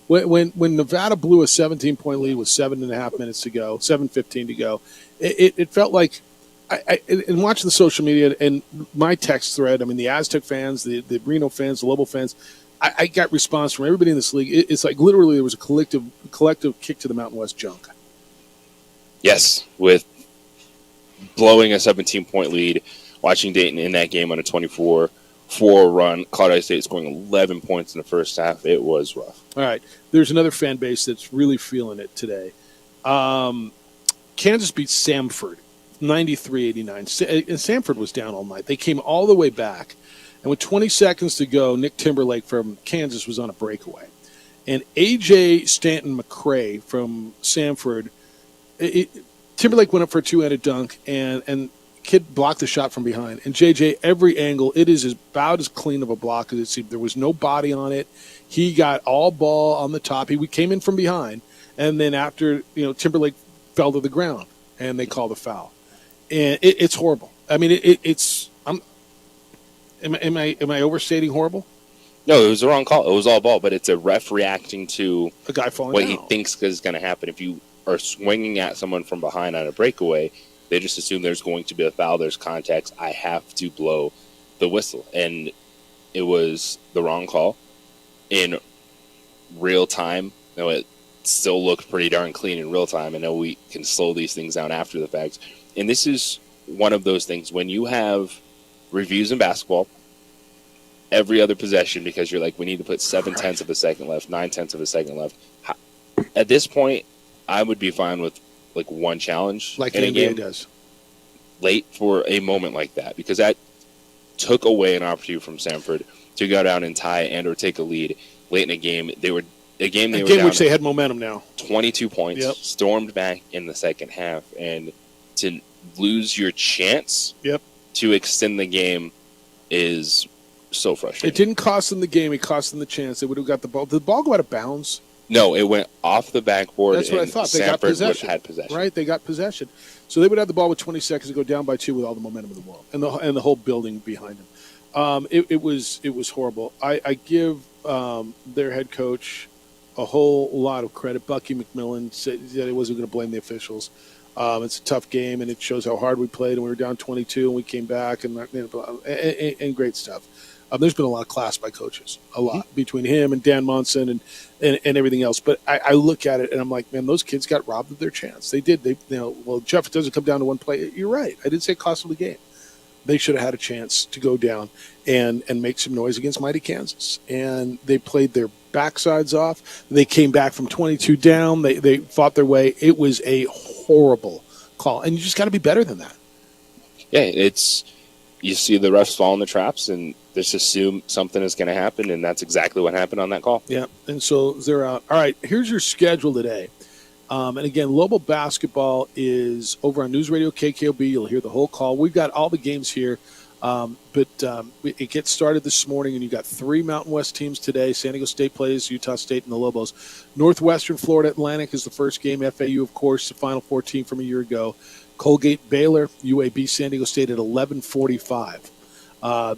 When Nevada blew a 17-point lead with 7.5 minutes to go, 7:15 to go, it felt like, and watching the social media and my text thread, I mean, the Aztec fans, the Reno fans, the Lobo fans, I got response from everybody in this league. It's like literally there was a collective kick to the Mountain West junk. Yes, with blowing a 17-point lead, watching Dayton in that game on a 24-4 run, Colorado State scoring 11 points in the first half. It was rough. All right, there's another fan base that's really feeling it today. Kansas beat Samford 93-89. And Samford was down all night. They came all the way back. And with 20 seconds to go, Nick Timberlake from Kansas was on a breakaway. And A.J. Stanton-McCray from Samford, Timberlake went up for a two-handed dunk, and kid blocked the shot from behind. And J.J., every angle, it is about as clean of a block as it seemed. There was no body on it. He got all ball on the top. He came in from behind. And then after, Timberlake fell to the ground, and they called a foul. And it's horrible. I mean, it's Am I overstating horrible? No, it was the wrong call. It was all ball, but it's a ref reacting to a guy falling what down. He thinks is going to happen. If you are swinging at someone from behind on a breakaway, they just assume there's going to be a foul, there's contact, I have to blow the whistle. And it was the wrong call. In real time, it still looked pretty darn clean in real time. I know we can slow these things down after the fact. And this is one of those things when you have reviews in basketball every other possession because you're like, we need to put 7/10 of a second left, 9/10 of a second left. At this point, I would be fine with like one challenge like in the a NBA game does. Late for a moment like that, because that took away an opportunity from Samford to go down and tie and or take a lead late in a game. They were down which they had momentum now. 22 points, stormed back in the second half, and to lose your chance to extend the game is so frustrating. It didn't cost them the game. It cost them the chance. They would have got the ball. Did the ball go out of bounds? No, it went off the backboard. That's what I thought. They got possession. Had possession. Right? They got possession. So they would have the ball with 20 seconds to go down by 2 with all the momentum in the world and the whole building behind them. It was horrible. I give their head coach a whole lot of credit. Bucky McMillan said that he wasn't going to blame the officials. It's a tough game, and it shows how hard we played. And we were down 22, and we came back, and great stuff. There's been a lot of class by coaches, a lot, between him and Dan Monson and everything else. But I look at it, and I'm like, man, those kids got robbed of their chance. They did. Well, Jeff, it doesn't come down to one play. You're right. I didn't say it cost them the game. They should have had a chance to go down and make some noise against mighty Kansas. And they played their backsides off. They came back from 22 down. They fought their way. It was a horrible call. And you just got to be better than that. Yeah, you see the refs fall in the traps and just assume something is going to happen, and that's exactly what happened on that call. Yeah, and so they're out. All right, here's your schedule today. And again, Lobo basketball is over on News Radio KKOB. You'll hear the whole call. We've got all the games here, but it gets started this morning, and you've got 3 Mountain West teams today. San Diego State plays Utah State and the Lobos. Northwestern Florida Atlantic is the first game. FAU, of course, the Final Four team from a year ago. Colgate Baylor, UAB San Diego State at 11:45.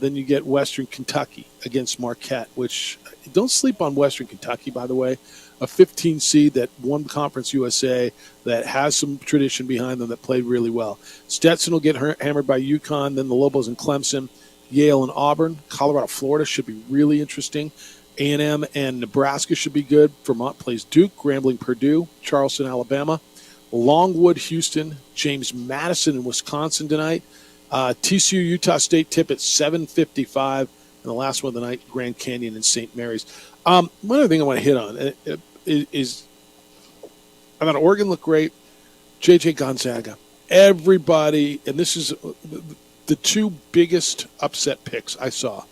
Then you get Western Kentucky against Marquette, which don't sleep on Western Kentucky, by the way. A 15 seed that won Conference USA, that has some tradition behind them, that played really well. Stetson will get hammered by UConn, then the Lobos and Clemson, Yale and Auburn. Colorado, Florida should be really interesting. A&M and Nebraska should be good. Vermont plays Duke, Grambling, Purdue, Charleston, Alabama. Longwood, Houston, James Madison in Wisconsin tonight. TCU, Utah State tip at 7:55. And the last one of the night, Grand Canyon and St. Mary's. One other thing I want to hit on is I thought Oregon looked great. JJ Gonzaga. Everybody, and this is the two biggest upset picks I saw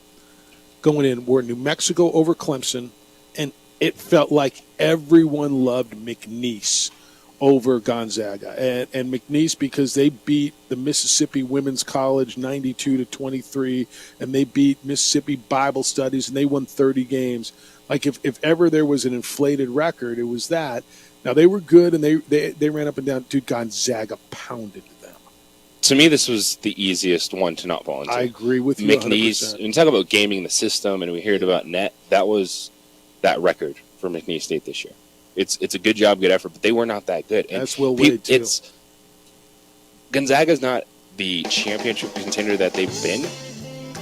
going in were New Mexico over Clemson, and it felt like everyone loved McNeese over Gonzaga. And McNeese because they beat the Mississippi Women's College 92-23, and they beat Mississippi Bible Studies, and they won 30 games. Like if ever there was an inflated record, it was that. Now, they were good, and they ran up and down. Dude, Gonzaga pounded them. To me, this was the easiest one to not fall into. I agree with you McNeese, 100%. when you talk about gaming the system, and we heard about net, that was that record for McNeese State this year. It's a good job, good effort, but they were not that good. And that's well weighted, too. Gonzaga's not the championship contender that they've been,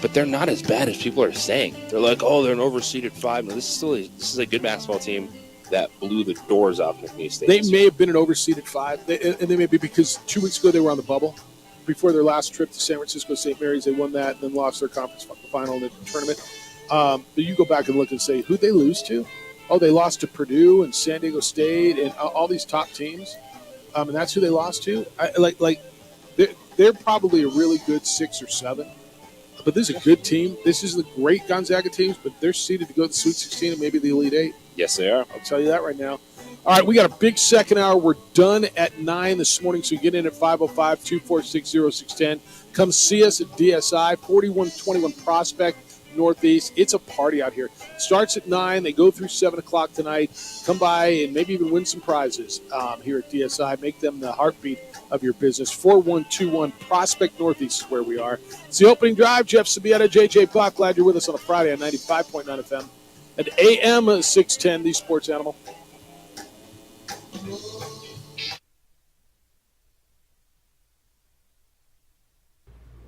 but they're not as bad as people are saying. They're like, oh, they're an overseeded 5. No, this is a good basketball team that blew the doors off McNeese State. They may have been an overseeded 5, and they may be because 2 weeks ago they were on the bubble. Before their last trip to San Francisco St. Mary's, they won that and then lost their conference final in the tournament. But you go back and look and say, who'd they lose to? Oh, they lost to Purdue and San Diego State and all these top teams, and that's who they lost to. They're probably a really good 6 or 7. But this is a good team. This is the great Gonzaga teams, but they're seeded to go to the Sweet 16 and maybe the Elite 8. Yes, they are. I'll tell you that right now. All right, we got a big second hour. We're done at 9 this morning, so get in at 505-246-0610. Come see us at DSI, 4121 Prospect Northeast. It's a party out here. Starts at 9. They go through 7 o'clock tonight. Come by and maybe even win some prizes here at DSI. Make them the heartbeat of your business. 4121 Prospect Northeast is where we are. It's the opening drive. Jeff Sabieta, JJ Buck. Glad you're with us on a Friday on 95.9 FM at AM 610, the Sports Animal.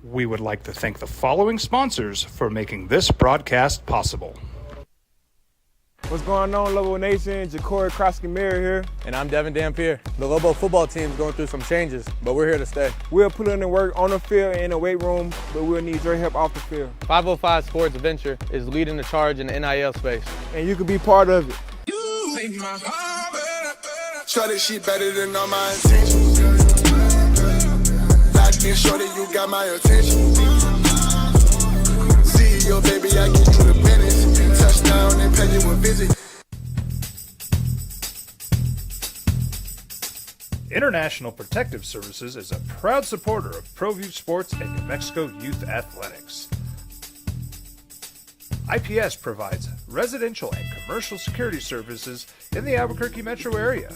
We would like to thank the following sponsors for making this broadcast possible. What's going on, Lobo Nation? Ja'Cory Krosky-Miller here. And I'm Devin Dampier. The Lobo football team's going through some changes, but we're here to stay. We'll put in the work on the field and in the weight room, but we'll need your help off the field. 505 Sports Venture is leading the charge in the NIL space. And you can be part of it. Shorty, she better than all my intentions. Locked in, shorty, you got my attention. CEO, baby, I give you the business. Touchdown and pay you a visit. International Protective Services is a proud supporter of ProView Sports and New Mexico Youth Athletics. IPS provides residential and commercial security services in the Albuquerque metro area.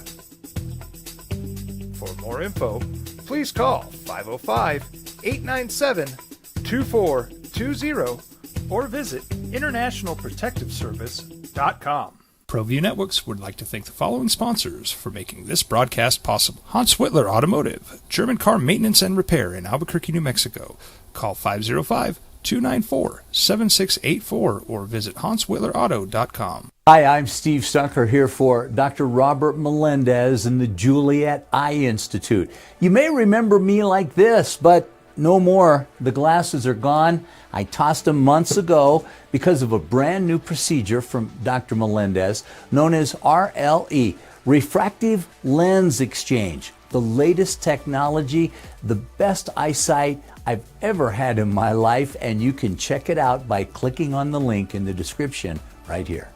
For more info, please call 505-897-2420 or visit internationalprotectiveservice.com. ProView Networks would like to thank the following sponsors for making this broadcast possible. Hans Whitler Automotive, German car maintenance and repair in Albuquerque, New Mexico. Call 505-294-7684 or visit hanswhitlerauto.com. Hi, I'm Steve Stucker here for Dr. Robert Melendez and the Juliet Eye Institute. You may remember me like this, but no more. The glasses are gone. I tossed them months ago because of a brand new procedure from Dr. Melendez known as RLE, Refractive Lens Exchange. The latest technology, the best eyesight I've ever had in my life, and you can check it out by clicking on the link in the description right here.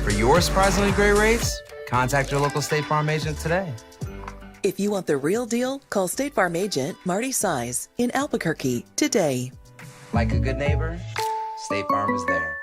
For your surprisingly great rates, Contact your local State Farm agent today. If you want the real deal, call State Farm agent Marty Size in Albuquerque today. Like a good neighbor, State Farm is there.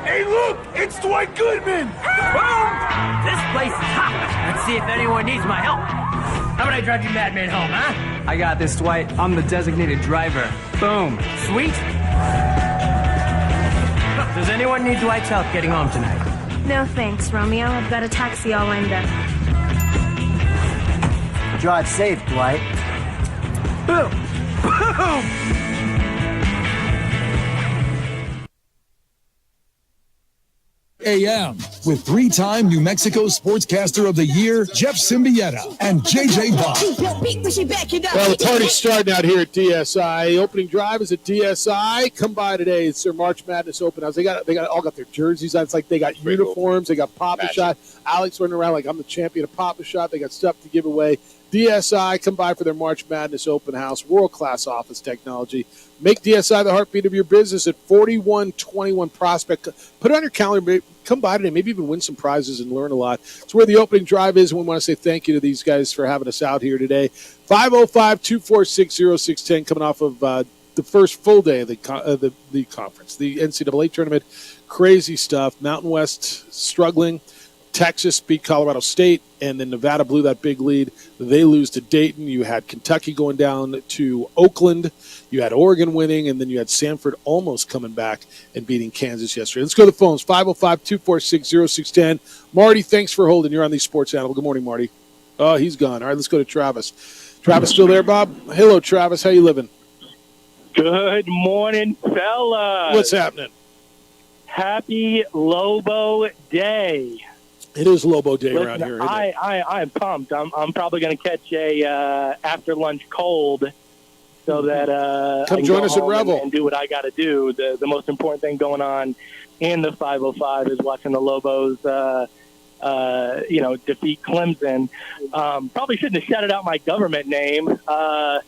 Hey, look! It's Dwight Goodman! Boom! This place is hot. Let's see if anyone needs my help. How about I drive you madman home, huh? I got this, Dwight. I'm the designated driver. Boom. Sweet. Does anyone need Dwight's help getting home tonight? No thanks, Romeo. I've got a taxi all lined up. Drive safe, Dwight. Boom! Boom! AM with three-time New Mexico Sportscaster of the Year, Jeff Symbieta, and JJ Bob. Well, the party's starting out here at DSI. Opening drive is at DSI. Come by today. It's their March Madness Open House. They all got their jerseys on. It's like they got uniforms. They got Pop-A-Shot. Alex running around like I'm the champion of Pop-A-Shot. They got stuff to give away. DSI, come by for their March Madness Open House. World-class office technology. Make DSI the heartbeat of your business at 4121 Prospect. Put it on your calendar. Come by today. Maybe even win some prizes and learn a lot. It's where the opening drive is, and we want to say thank you to these guys for having us out here today. 505-246-0610, coming off of the first full day of the conference, the NCAA tournament. Crazy stuff. Mountain West struggling. Texas beat Colorado State, and then Nevada blew that big lead. They lose to Dayton. You had Kentucky going down to Oakland. You had Oregon winning, and then you had Sanford almost coming back and beating Kansas yesterday. Let's go to the phones, 505-246-0610. Marty, thanks for holding. You're on the Sports Animal. Good morning, Marty. Oh, he's gone. All right, let's go to Travis. Travis still there, Bob? Hello, Travis. How you living? Good morning, fella. What's happening? Happy Lobo Day. It is Lobo Day around here. I'm pumped. I'm probably going to catch a after lunch cold so that come I can join go us at home Revel and do what I got to do. The most important thing going on in the 505 is watching the Lobos, defeat Clemson. Probably shouldn't have shouted out my government name, but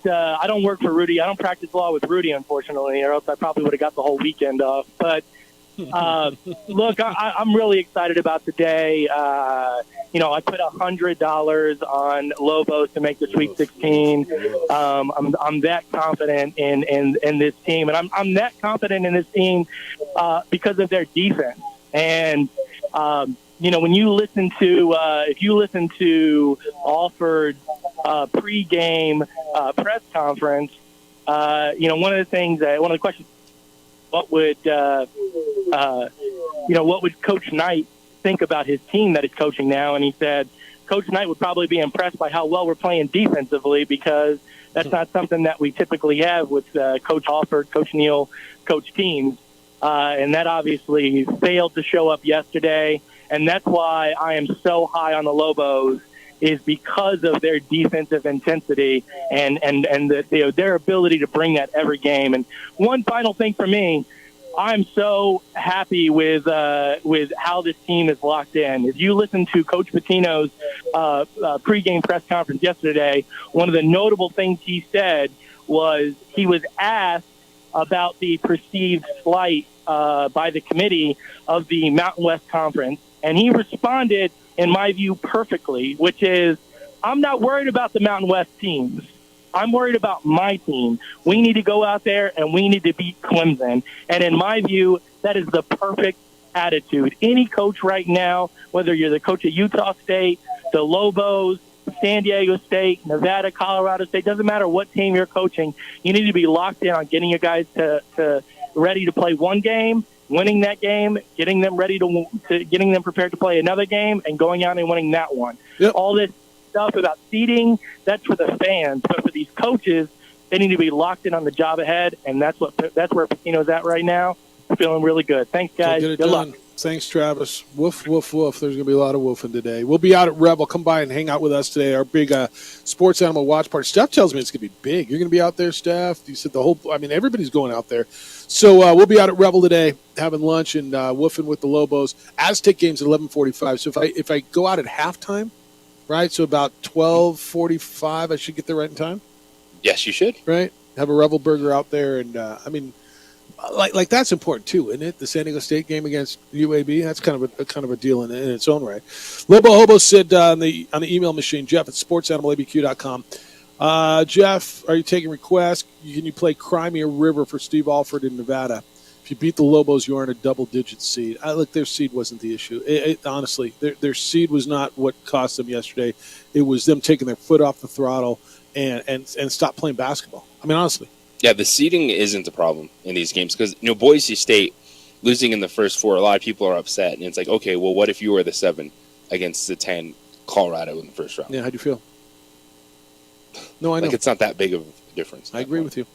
I don't work for Rudy. I don't practice law with Rudy, unfortunately, or else I probably would have got the whole weekend off. But look, I'm really excited about today. I put $100 on Lobos to make the Sweet 16. I'm that confident in this team, and I'm that confident in this team because of their defense. And when you listen to if you listen to Alford's pregame press conference, one of the questions. What would Coach Knight think about his team that he's coaching now? And he said, Coach Knight would probably be impressed by how well we're playing defensively because that's not something that we typically have with Coach Alford, Coach Neal, Coach teams. And that obviously failed to show up yesterday. And that's why I am so high on the Lobos, is because of their defensive intensity and their ability to bring that every game. And one final thing for me, I'm so happy with how this team is locked in. If you listen to Coach Pitino's pregame press conference yesterday, one of the notable things he said was he was asked about the perceived slight by the committee of the Mountain West Conference, and he responded, in my view, perfectly, which is, I'm not worried about the Mountain West teams. I'm worried about my team. We need to go out there and we need to beat Clemson. And in my view, that is the perfect attitude. Any coach right now, whether you're the coach at Utah State, the Lobos, San Diego State, Nevada, Colorado State, doesn't matter what team you're coaching, you need to be locked in on getting your guys to ready to play one game, winning that game, getting them ready to getting them prepared to play another game, and going out and winning that one. Yep. All this stuff about seeding, that's for the fans. But for these coaches, they need to be locked in on the job ahead, and that's where Pitino's at right now. Feeling really good. Thanks, guys. Get it Good done. luck. Thanks, Travis. Woof, woof, woof. There's going to be a lot of woofing today. We'll be out at Revel. Come by and hang out with us today. Our big sports animal watch party. Steph tells me it's going to be big. You're going to be out there, Steph? You said everybody's going out there. So we'll be out at Revel today having lunch and woofing with the Lobos. Aztec game's at 11:45. So if I go out at halftime, right, so about 12:45, I should get there right in time? Yes, you should. Right? Have a Revel burger out there. And, like that's important too, isn't it? The San Diego State game against UAB, that's kind of a deal in its own right. Lobo Hobo said on the email machine, Jeff at sportsanimалabq.com. Jeff, are you taking requests? Can you play Crimea River for Steve Alford in Nevada? If you beat the Lobos, you earn a double-digit seed. Look, their seed wasn't the issue. Honestly, their seed was not what cost them yesterday. It was them taking their foot off the throttle and stop playing basketball. I mean, honestly. Yeah, the seeding isn't a problem in these games because, Boise State losing in the first 4, a lot of people are upset. And it's like, okay, well, what if you were the 7 against the 10 Colorado in the first round? Yeah, how do you feel? No, I know. Like, it's not that big of a difference. I agree with you.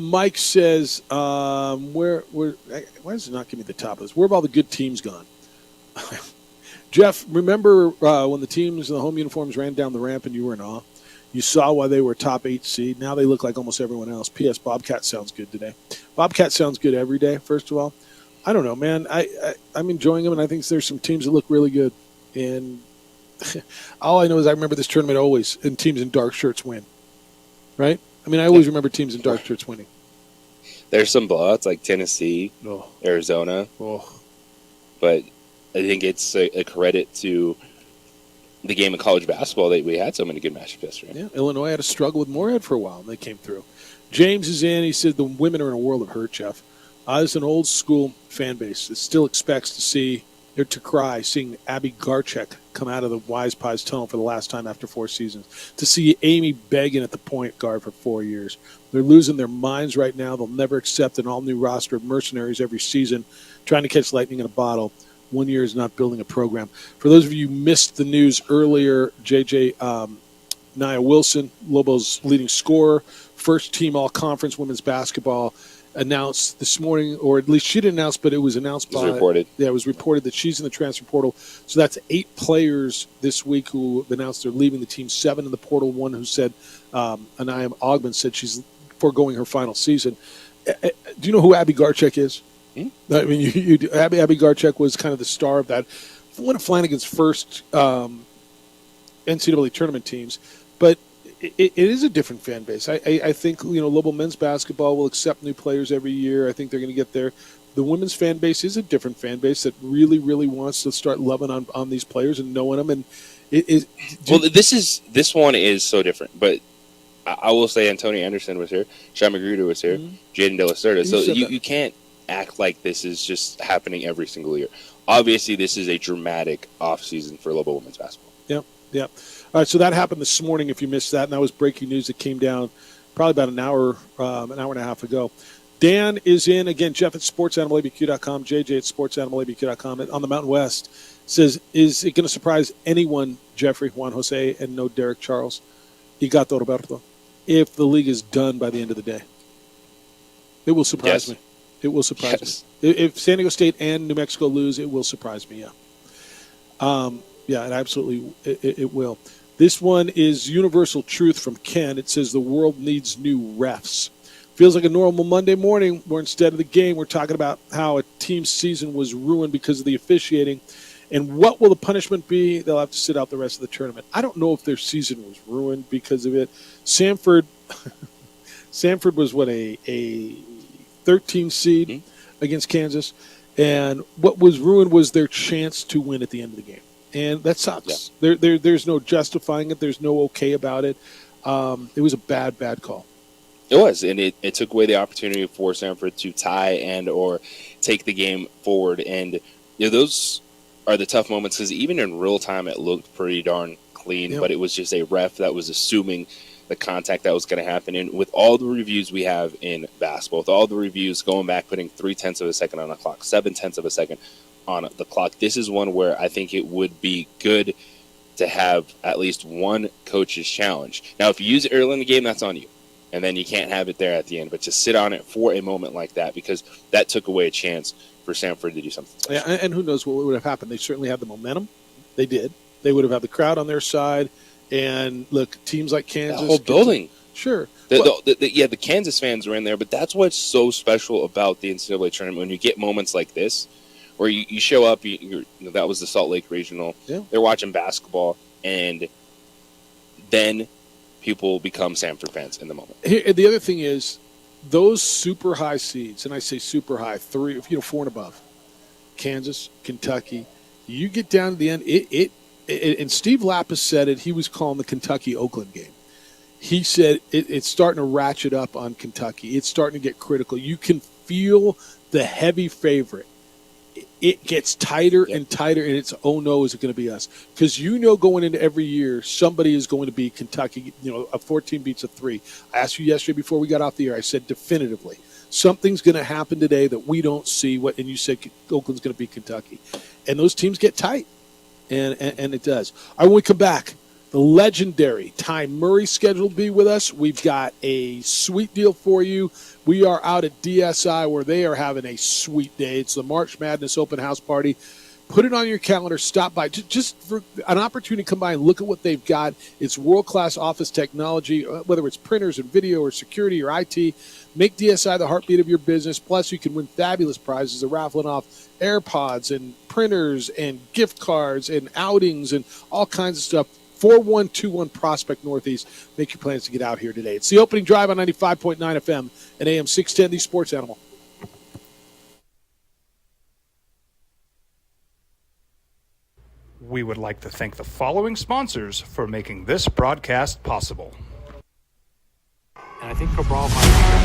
Mike says, why does it not give me the top of this? Where have all the good teams gone? Jeff, remember when the teams in the home uniforms ran down the ramp and you were in awe? You saw why they were top 8 seed. Now they look like almost everyone else. P.S. Bobcat sounds good today. Bobcat sounds good every day, first of all. I don't know, man. I'm enjoying them, and I think there's some teams that look really good. And all I know is I remember this tournament always, and teams in dark shirts win. Right? I mean, I always remember teams in dark shirts winning. There's some blowouts like Tennessee, Arizona. But I think it's a credit to the game of college basketball that we had so many good matchups yesterday. Yeah, Illinois had a struggle with Moorhead for a while, and they came through. James is in. He said the women are in a world of hurt, Jeff. As an old-school fan base that still expects to cry seeing Abby Garchek come out of the Wise Pies tunnel for the last time after 4 seasons, to see Amy Beggin at the point guard for 4 years. They're losing their minds right now. They'll never accept an all-new roster of mercenaries every season trying to catch lightning in a bottle. 1 year is not building a program. For those of you who missed the news earlier, Nia Wilson, Lobo's leading scorer, first team all-conference women's basketball, announced this morning, or at least she didn't announce, but it was announced by... reported. Yeah, it was reported that she's in the transfer portal. So that's 8 players this week who announced they're leaving the team, 7 in the portal, 1 who said, Anaya Ogman said she's foregoing her final season. Do you know who Abby Garchek is? I mean, you do. Abby Garchek was kind of the star of that. One of Flanagan's first NCAA tournament teams, but it is a different fan base. I think Lobo men's basketball will accept new players every year. I think they're going to get there. The women's fan base is a different fan base that really, really wants to start loving on these players and knowing them. And this one is so different, but I will say Antonio Anderson was here, Sean Magruder was here, Jaden De La Cerda. So you can't act like this is just happening every single year. Obviously, this is a dramatic offseason for Lobo women's basketball. Yep. All right, so that happened this morning, if you missed that, and that was breaking news that came down probably about an hour and a half ago. Dan is in, again, Jeff at sportsanimалabq.com, JJ at sportsanimалabq.com. On the Mountain West, says, is it going to surprise anyone, Jeffrey, Juan Jose, and no Derek Charles, Igato Roberto, if the league is done by the end of the day? It will surprise me. It will surprise me. If San Diego State and New Mexico lose, it will surprise me, it absolutely it will. This one is Universal Truth from Ken. It says the world needs new refs. Feels like a normal Monday morning where instead of the game, we're talking about how a team's season was ruined because of the officiating. And what will the punishment be? They'll have to sit out the rest of the tournament. I don't know if their season was ruined because of it. Samford was, a 13 seed against Kansas. And what was ruined was their chance to win at the end of the game. And that sucks. Yeah. There's no justifying it. There's no okay about it. It was a bad call. It was, and it took away the opportunity for Samford to tie and or take the game forward. And those are the tough moments because even in real time, it looked pretty darn clean, but it was just a ref that was assuming the contact that was going to happen. And with all the reviews we have in basketball, with all the reviews going back, putting 0.3 of a second on the clock, 0.7 of a second on the clock, this is one where I think it would be good to have at least one coach's challenge. Now, if you use it early in the game, that's on you. And then you can't have it there at the end. But to sit on it for a moment like that, because that took away a chance for Samford to do something special. Yeah, and who knows what would have happened. They certainly had the momentum. They did. They would have had the crowd on their side. And, look, teams like Kansas. The whole building. Sure. The Kansas fans were in there, but that's what's so special about the NCAA tournament. When you get moments like this, where you show up, that was the Salt Lake Regional. Yeah. They're watching basketball, and then people become Samford fans in the moment. Here, the other thing is, those super high seeds, and I say super high, 4 and above, Kansas, Kentucky, you get down to the end, and Steve Lapis said it, he was calling the Kentucky-Oakland game. He said it's starting to ratchet up on Kentucky. It's starting to get critical. You can feel the heavy favorite. It gets tighter and tighter, and it's, oh no, is it going to be us? Because going into every year, somebody is going to be Kentucky. A 14 beats a 3. I asked you yesterday before we got off the air. I said definitively, something's going to happen today that we don't see. And you said Oakland's going to be Kentucky. And those teams get tight, and it does. All right, when we come back, the legendary Ty Murray scheduled to be with us. We've got a sweet deal for you. We are out at DSI where they are having a sweet day. It's the March Madness Open House Party. Put it on your calendar. Stop by. Just for an opportunity to come by and look at what they've got. It's world-class office technology, whether it's printers and video or security or IT. Make DSI the heartbeat of your business. Plus, you can win fabulous prizes. They're raffling off AirPods and printers and gift cards and outings and all kinds of stuff. 4121 Prospect Northeast. Make your plans to get out here today. It's the opening drive on 95.9 FM and AM 610, the Sports Animal. We would like to thank the following sponsors for making this broadcast possible. And I think Cabral might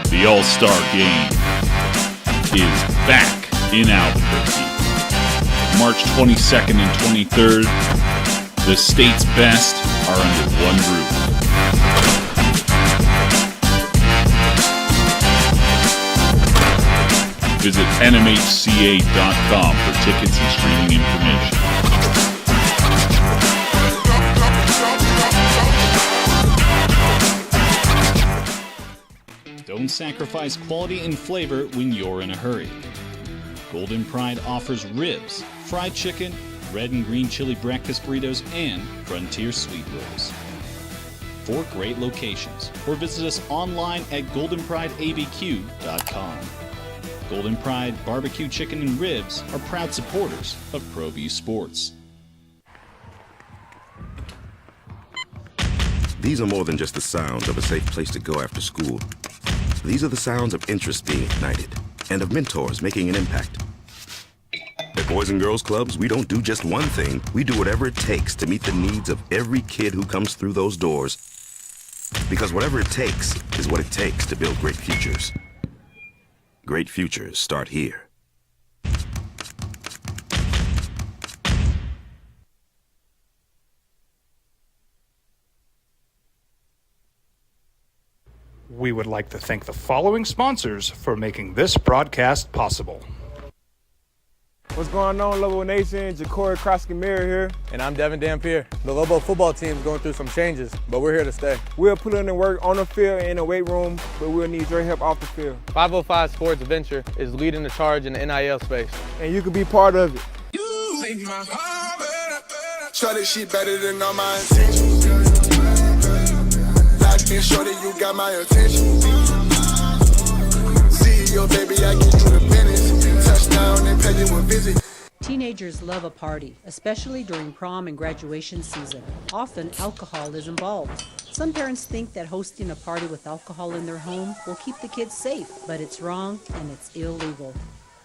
The All-Star Game is back in Albuquerque. March 22nd and 23rd, the state's best are under one roof. Visit nmhca.com for tickets and streaming information. Don't sacrifice quality and flavor when you're in a hurry. Golden Pride offers ribs, fried chicken, red and green chili breakfast burritos, and frontier sweet rolls. 4 great locations, or visit us online at goldenprideabq.com. Golden Pride Barbecue Chicken and Ribs are proud supporters of ProView Sports. These are more than just the sounds of a safe place to go after school. These are the sounds of interest being ignited and of mentors making an impact. At Boys and Girls Clubs, we don't do just one thing. We do whatever it takes to meet the needs of every kid who comes through those doors. Because whatever it takes is what it takes to build great futures. Great futures start here. We would like to thank the following sponsors for making this broadcast possible. What's going on, Lobo Nation? Ja'Cory Krosky-Miller here. And I'm Devin Dampier. The Lobo football team is going through some changes, but we're here to stay. We'll put in the work on the field and in the weight room, but we'll need your help off the field. 505 Sports Venture is leading the charge in the NIL space. And you can be part of it. Shorty, she better than all my intentions. Locked in, shorty, you got my attention. CEO, baby, I get you the business. Touchdown and pay you a visit. Teenage Teenagers love a party, especially during prom and graduation season. Often, alcohol is involved. Some parents think that hosting a party with alcohol in their home will keep the kids safe, but it's wrong and it's illegal.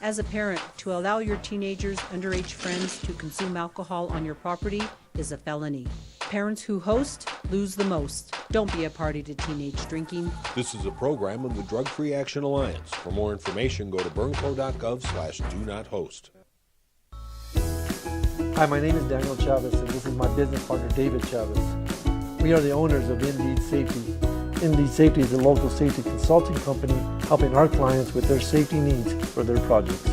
As a parent, to allow your teenagers' underage friends to consume alcohol on your property is a felony. Parents who host lose the most. Don't be a party to teenage drinking. This is a program of the Drug Free Action Alliance. For more information, go to burnco.gov/do-not-host. Hi, my name is Daniel Chavez, and this is my business partner, David Chavez. We are the owners of Indeed Safety. Indeed Safety is a local safety consulting company helping our clients with their safety needs for their projects.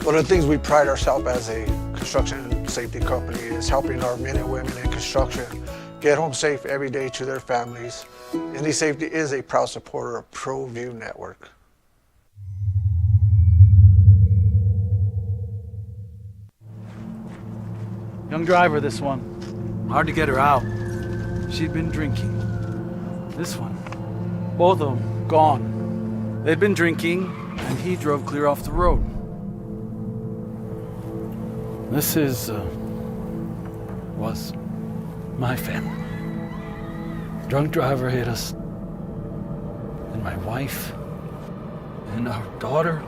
One of the things we pride ourselves as a construction safety company is helping our men and women in construction get home safe every day to their families. Indeed Safety is a proud supporter of ProView Network. Young driver, this one. Hard to get her out. She'd been drinking. This one. Both of them, gone. They'd been drinking, and he drove clear off the road. This was my family. Drunk driver hit us. And my wife, and our daughter,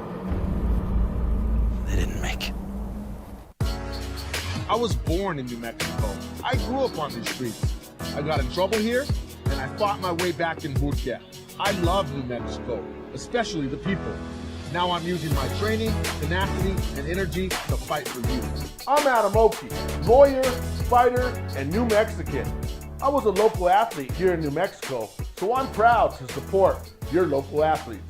they didn't make it. I was born in New Mexico. I grew up on these streets. I got in trouble here, and I fought my way back in boot camp. I love New Mexico, especially the people. Now I'm using my training, tenacity, and energy to fight for you. I'm Adam Oki, lawyer, fighter, and New Mexican. I was a local athlete here in New Mexico, so I'm proud to support your local athletes.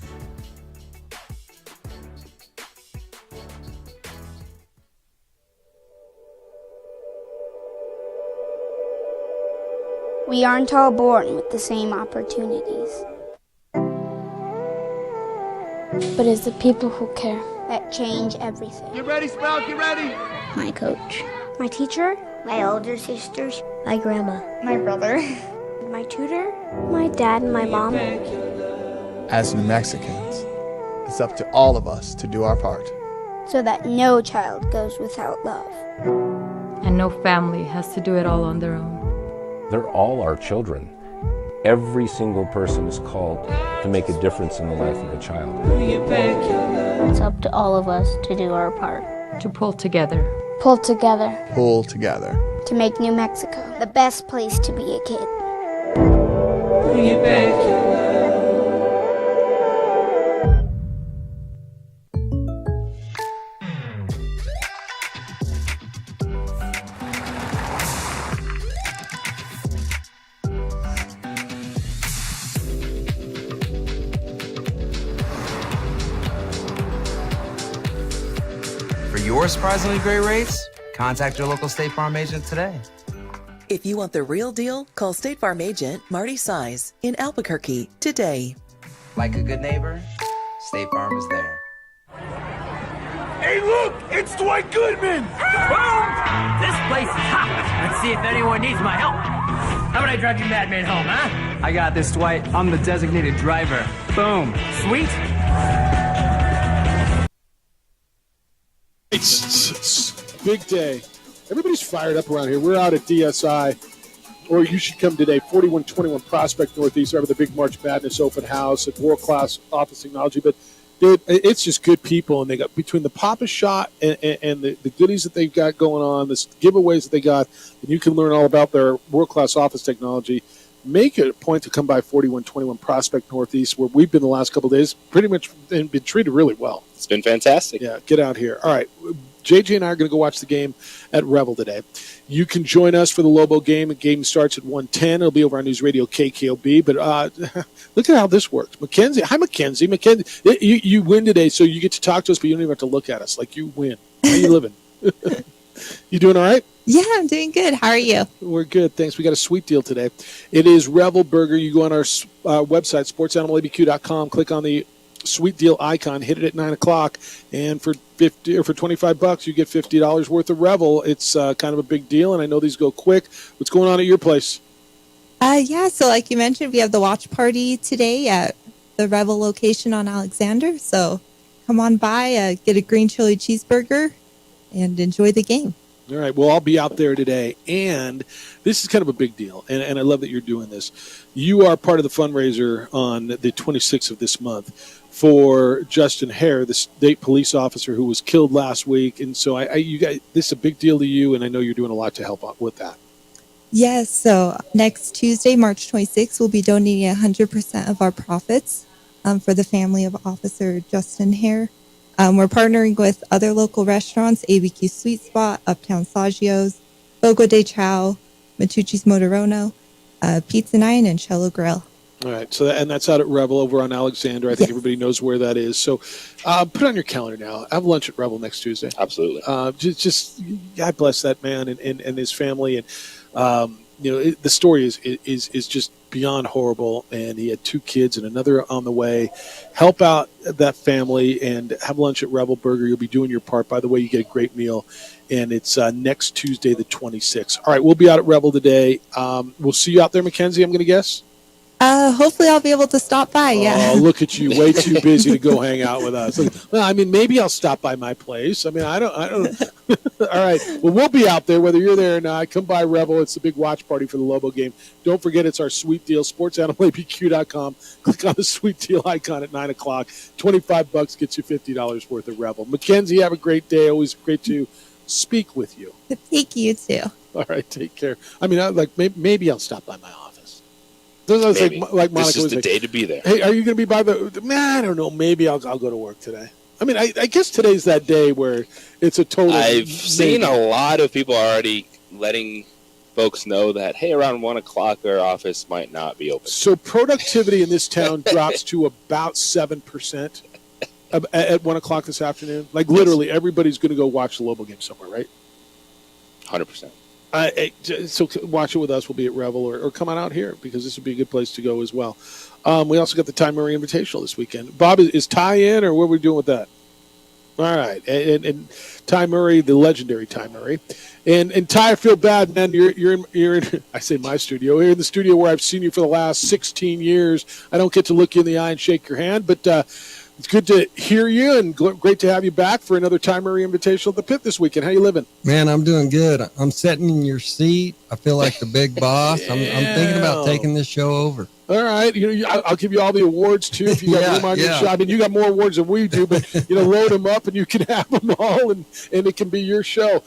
We aren't all born with the same opportunities. But it's the people who care that change everything. Get ready, Sprout, get ready! My coach, my teacher, my older sisters, my grandma, my brother, my tutor, my dad, and my mom. As New Mexicans, it's up to all of us to do our part. So that no child goes without love. And no family has to do it all on their own. They're all our children. Every single person is called to make a difference in the life of a child. It's up to all of us to do our part. To pull together. Pull together. Pull together. To make New Mexico the best place to be a kid. For surprisingly great rates, contact your local State Farm agent today. If you want the real deal, call State Farm agent Marty Size in Albuquerque today. Like a good neighbor, State Farm is there. Hey, look! It's Dwight Goodman! Boom! This place is hot. Let's see if anyone needs my help. How about I drive you madman home, huh? I got this, Dwight. I'm the designated driver. Boom. Sweet. It's big day. Everybody's fired up around here. We're out at DSI, or you should come today, 4121 Prospect Northeast, over the big March Madness open house at world-class office technology. But, dude, it's just good people, and they got between the Papa Shot and the goodies that they've got going on, the giveaways that they got, and you can learn all about their world-class office technology. Make it a point to come by 4121 Prospect Northeast, where we've been the last couple of days, pretty much been treated really well. It's been fantastic. Yeah, get out here. All right, JJ and I are going to go watch the game at Revel today. You can join us for the Lobo game. The game starts at 1:10. It'll be over on News Radio KKOB. But look at how this works. Mackenzie, hi, Mackenzie. Mackenzie, you win today, so you get to talk to us, but you don't even have to look at us. Like, you win. How you living? You doing all right? Yeah, I'm doing good. How are you? We're good, thanks. We got a sweet deal today. It is Revel Burger. You go on our website, sportsanimалabq.com, click on the sweet deal icon, hit it at 9 o'clock, and for $25, you get $50 worth of Revel. It's kind of a big deal, and I know these go quick. What's going on at your place? Yeah, so like you mentioned, we have the watch party today at the Revel location on Alexander. So come on by, get a green chili cheeseburger, and enjoy the game. All right. Well, I'll be out there today, and this is kind of a big deal, and I love that you're doing this. You are part of the fundraiser on the 26th of this month for Justin Hare, the state police officer who was killed last week, and so you guys, this is a big deal to you, and I know you're doing a lot to help out with that. Yes, so next Tuesday, March 26th, we'll be donating 100% of our profits for the family of Officer Justin Hare. We're partnering with other local restaurants, ABQ Sweet Spot, Uptown Saggio's, Fogo de Chao, Matucci's Motorino, Pizza 9, and Cello Grill. All right, so that's out at Revel over on Alexander. I think everybody knows where that is. So put it on your calendar now. Have lunch at Revel next Tuesday. Absolutely. Just God bless that man and his family. And the story is just beyond horrible. And he had 2 kids and another on the way. Help out that family and have lunch at Revel Burger. You'll be doing your part. By the way, you get a great meal. And it's next Tuesday, the 26th. All right, we'll be out at Revel today. We'll see you out there, Mackenzie, I'm going to guess. Hopefully I'll be able to stop by, yeah. Oh, look at you, way too busy to go hang out with us. Well, I mean, maybe I'll stop by my place. I mean, I don't. All right, well, we'll be out there, whether you're there or not. Come by Revel. It's a big watch party for the Lobo game. Don't forget, it's our sweet deal, sportsanimalabq.com. Click on the sweet deal icon at 9 o'clock. $25 gets you $50 worth of Revel. Mackenzie, have a great day. Always great to speak with you. Thank you, too. All right, take care. I mean, maybe I'll stop by my office. Like Monica this is was the like, day to be there. Hey, are you going to be by the? Man, I don't know. Maybe I'll go to work today. I mean, I guess today's that day where it's a total. I've seen a lot of people already letting folks know that, hey, around 1 o'clock our office might not be open. So productivity in this town drops to about 7% at 1 o'clock this afternoon. Like literally, everybody's going to go watch the Lobo game somewhere, right? 100%. So watch it with us. We'll be at Revel or come on out here because this would be a good place to go as well. We also got the Ty Murray Invitational this weekend. Bob, is Ty in or what are we doing with that? All right. And Ty Murray, the legendary Ty Murray. And Ty, I feel bad, man. You're in I say my studio. You're in the studio where I've seen you for the last 16 years. I don't get to look you in the eye and shake your hand, but it's good to hear you and great to have you back for another Ty Murray Invitational at the Pit this weekend. How you living? Man, I'm doing good. I'm sitting in your seat. I feel like the big boss. I'm thinking about taking this show over. All right. I'll give you all the awards, too, if you got room on your show. I mean, you got more awards than we do, but, load them up and you can have them all, and it can be your show.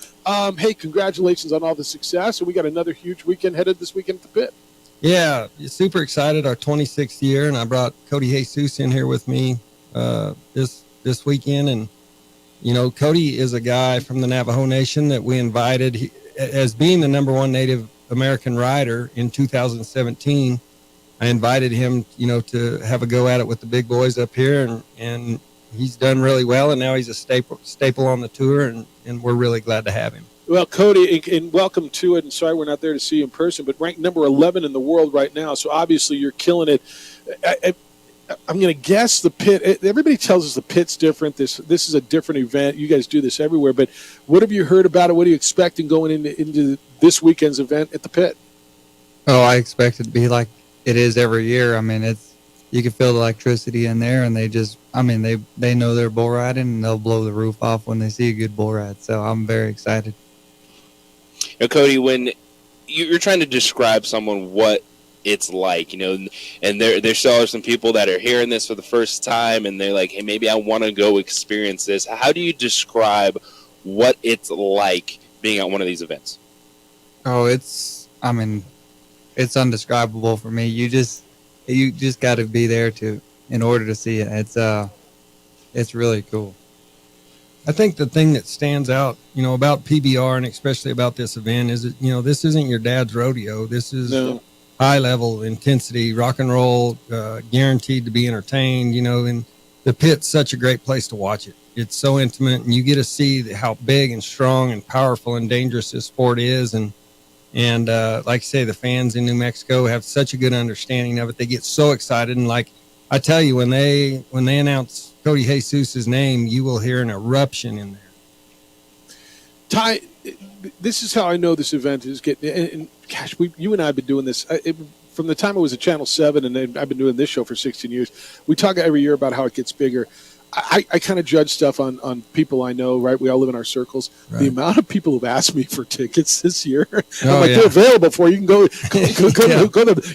Hey, congratulations on all the success. And we got another huge weekend headed this weekend at the Pit. Yeah, super excited. Our 26th year, and I brought Cody Jesus in here with me this weekend. And, Cody is a guy from the Navajo Nation that we invited as being the #1 Native American rider in 2017. I invited him, to have a go at it with the big boys up here, and he's done really well, and now he's a staple on the tour, and we're really glad to have him. Well, Cody, and welcome to it, and sorry we're not there to see you in person, but ranked number 11 in the world right now, so obviously you're killing it. I'm going to guess the Pit, everybody tells us the Pit's different. This is a different event. You guys do this everywhere, but what have you heard about it? What are you expecting going into this weekend's event at the Pit? Oh, I expect it to be like it is every year. I mean, you can feel the electricity in there, and they know they're bull riding, and they'll blow the roof off when they see a good bull ride. So I'm very excited. Cody, when you're trying to describe someone what it's like, and there still are some people that are hearing this for the first time, and they're like, hey, maybe I want to go experience this. How do you describe what it's like being at one of these events? Oh, it's undescribable for me. You just got to be there in order to see it. It's really cool. I think the thing that stands out, about PBR and especially about this event is that, this isn't your dad's rodeo. This is high level intensity, rock and roll, guaranteed to be entertained, and the Pit's such a great place to watch it. It's so intimate, and you get to see how big and strong and powerful and dangerous this sport is. And like I say, the fans in New Mexico have such a good understanding of it. They get so excited. And like I tell you, when they announce Cody Jesus's name, you will hear an eruption in there. Ty, this is how I know this event is getting, and gosh, you and I have been doing this from the time I was at Channel 7, and then I've been doing this show for 16 years. We talk every year about how it gets bigger. I kind of judge stuff on people I know, right? We all live in our circles. Right. The amount of people who've asked me for tickets this year, I'm Oh, like, yeah. they're available for you. You can go Yeah.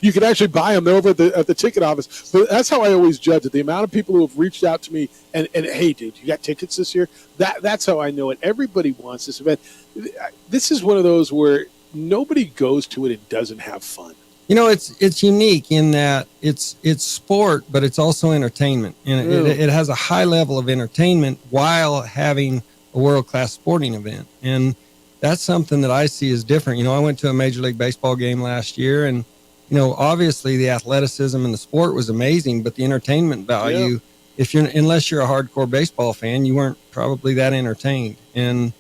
you can actually buy them. They're over at the ticket office. But that's how I always judge it. The amount of people who have reached out to me and hey, dude, you got tickets this year? That's how I know it. Everybody wants this event. This is one of those where nobody goes to it and doesn't have fun. You know, it's unique in that it's sport, but it's also entertainment, and it has a high level of entertainment while having a world-class sporting event, and that's something that I see as different. You know, I went to a Major League Baseball game last year, and you know, obviously the athleticism and the sport was amazing, but the entertainment value, unless you're a hardcore baseball fan, you weren't probably that entertained. And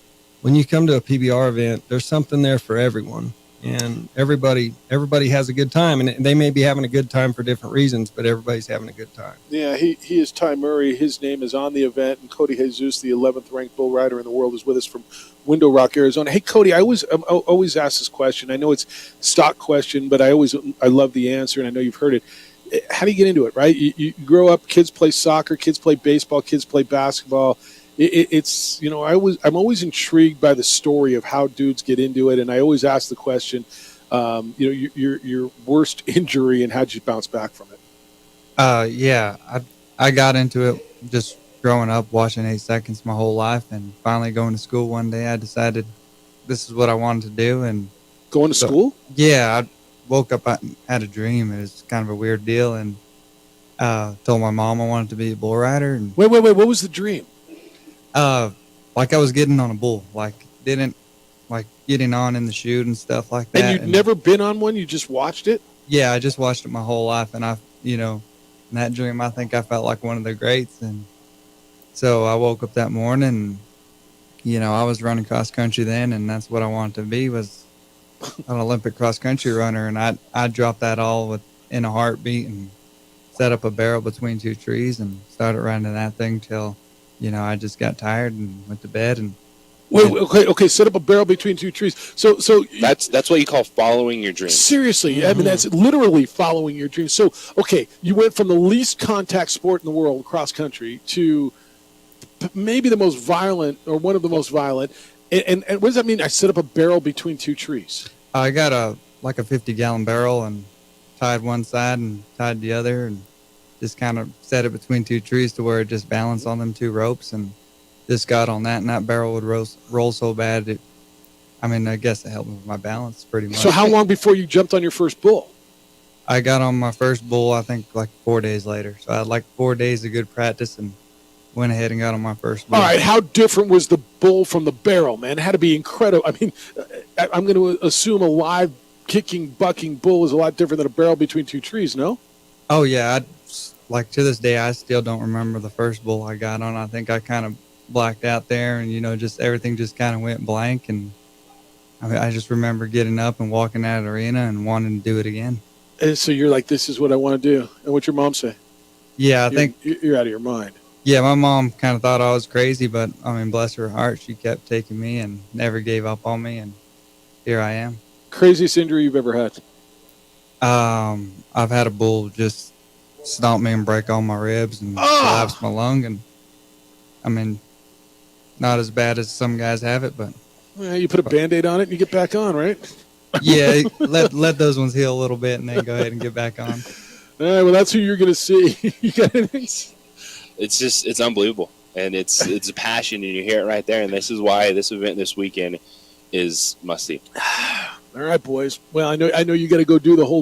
when you come to a PBR event, there's something there for everyone. And everybody has a good time, and they may be having a good time for different reasons, but everybody's having a good time. Yeah, he is Ty Murray. His name is on the event, and Cody Jesus, the 11th ranked bull rider in the world, is with us from Window Rock, Arizona. Hey, Cody, I always ask this question. I know it's a stock question, but I love the answer, and I know you've heard it. How do you get into it, right? You grow up, kids play soccer, kids play baseball, kids play basketball. It's you know, I'm always intrigued by the story of how dudes get into it, and I always ask the question, you know, your worst injury and how'd you bounce back from it? Yeah, I got into it just growing up watching 8 Seconds my whole life, and finally going to school one day, I decided this is what I wanted to do. And going to school? Yeah, I woke up, I had a dream. It was kind of a weird deal, and told my mom I wanted to be a bull rider. And wait, what was the dream? Like I was getting on a bull, getting on in the chute and stuff like that. And you'd never been on one? You just watched it? Yeah, I just watched it my whole life, and in that dream, I think I felt like one of the greats. And so I woke up that morning, and, I was running cross country then, and that's what I wanted to be, was an Olympic cross country runner. And I dropped that all in a heartbeat and set up a barrel between two trees and started running that thing till, I just got tired and went to bed. And okay, set up a barrel between two trees. So that's what you call following your dream. Seriously, I mean, that's literally following your dream. So, okay, you went from the least contact sport in the world, cross country, to maybe the most violent or one of the most violent. And what does that mean? I set up a barrel between two trees. I got a 50-gallon barrel and tied one side and tied the other, and just kind of set it between two trees to where it just balanced on them two ropes, and just got on that, and that barrel would roll so bad. I guess it helped me with my balance pretty much. So how long before you jumped on your first bull? I got on my first bull, I think, 4 days later. So I had 4 days of good practice and went ahead and got on my first bull. All right, how different was the bull from the barrel, man? It had to be incredible. I mean, I'm going to assume a live kicking, bucking bull is a lot different than a barrel between two trees, no? Oh, yeah. To this day, I still don't remember the first bull I got on. I think I kind of blacked out there, and, just everything just kind of went blank. And I just remember getting up and walking out of the arena and wanting to do it again. And so you're like, this is what I want to do. And what's your mom say? Yeah, I think you're out of your mind. Yeah, my mom kind of thought I was crazy, but bless her heart, she kept taking me and never gave up on me, and here I am. Craziest injury you've ever had? I've had a bull just stomp me and break all my ribs and collapse my lung, and not as bad as some guys have it, but you put a Band-Aid on it and you get back on, right? Yeah, let those ones heal a little bit and then go ahead and get back on. All right, well, that's who you're going to see. You got anything? It's unbelievable, and it's a passion, and you hear it right there. And this is why this event this weekend is must see. All right, boys. Well, I know you got to go do the whole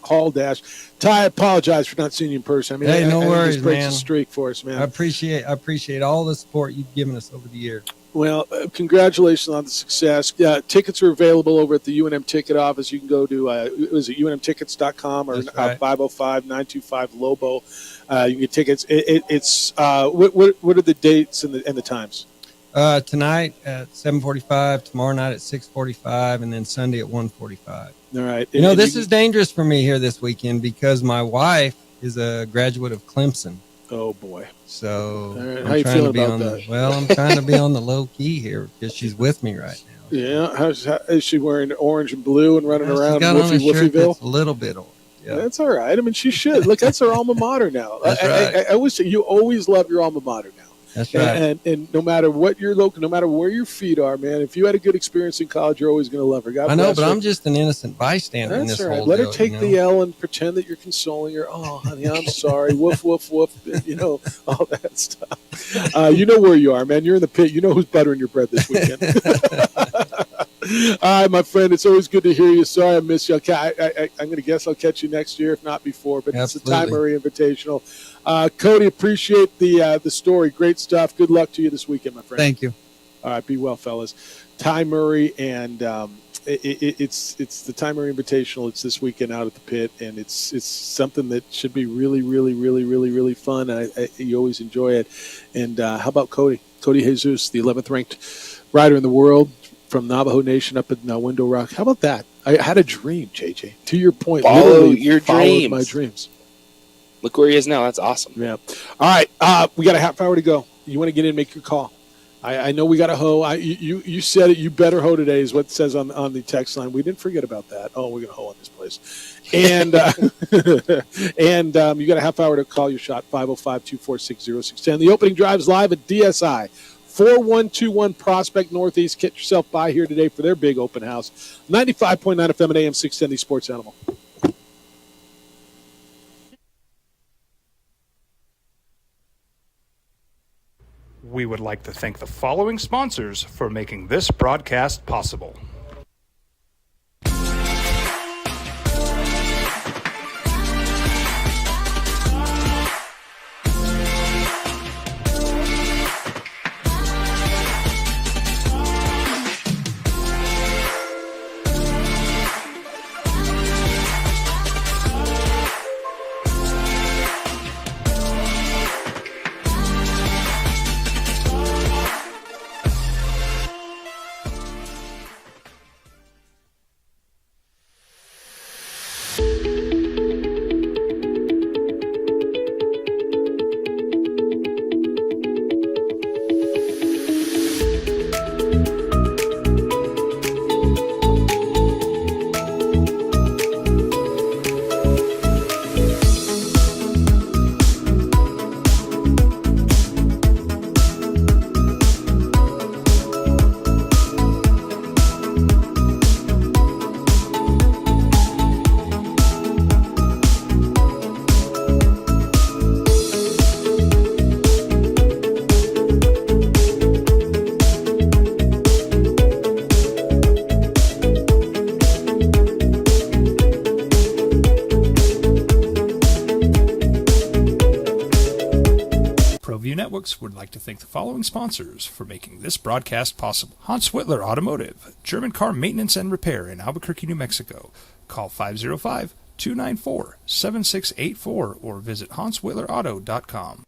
hall dash. Ty, I apologize for not seeing you in person. Hey, no worries, this breaks man. a streak for us, man. I appreciate all the support you've given us over the year. Well, congratulations on the success. Tickets are available over at the UNM ticket office. You can go to unmtickets.com or 505-925-LOBO. You can get tickets. What are the dates and the times? Tonight at 7:45, tomorrow night at 6:45, and then Sunday at 1:45. All right. This is dangerous for me here this weekend because my wife is a graduate of Clemson. Oh boy! So right. How you feeling about that? Well, I'm trying to be on the low key here because she's with me right now. Yeah. How is she wearing orange and blue and running around She's got on a shirt Woofyville? that's a little bit orange. Yeah. That's all right. I mean, she should. Look, that's her alma mater now. That's right. I always say you always love your alma mater now. That's right. And no matter what your local, no matter where your feet are, man, if you had a good experience in college, you're always going to love her. God I know, bless but her. I'm just an innocent bystander in That's this all right. whole Let deal, her take you know? the L and pretend that you're consoling her. Oh, honey, I'm sorry. Woof, woof, woof. You know, all that stuff. You know where you are, man. You're in the pit. You know who's buttering your bread this weekend. All right, my friend. It's always good to hear you. Sorry I missed you. I'm going to guess I'll catch you next year, if not before. But It's the Ty Murray Invitational. Cody, appreciate the story. Great stuff. Good luck to you this weekend, my friend. Thank you. All right, be well, fellas. Ty Murray, and it's the Ty Murray Invitational. It's this weekend out at the pit, and it's something that should be really, really, really, really, really fun. You always enjoy it. And how about Cody? Cody Jesus, the 11th ranked rider in the world from Navajo Nation up in Window Rock. How about that? I had a dream, JJ. To your point, Follow literally your followed dreams. my dreams. Look where he is now. That's awesome. Yeah. All right. We got a half hour to go. You want to get in and make your call. I know we got a hoe. You said it. You better hoe today is what it says on the text line. We didn't forget about that. Oh, we're going to hoe on this place. And you got a half hour to call your shot, 505-246-0610. The opening drive is live at DSI, 4121 Prospect Northeast. Get yourself by here today for their big open house. 95.9 FM and AM 610, the Sports Animal. We would like to thank the following sponsors for making this broadcast possible. Would like to thank the following sponsors for making this broadcast possible. Hans Whitler Automotive, German car maintenance and repair in Albuquerque, New Mexico. Call 505-294-7684 or visit HansWhitlerAuto.com.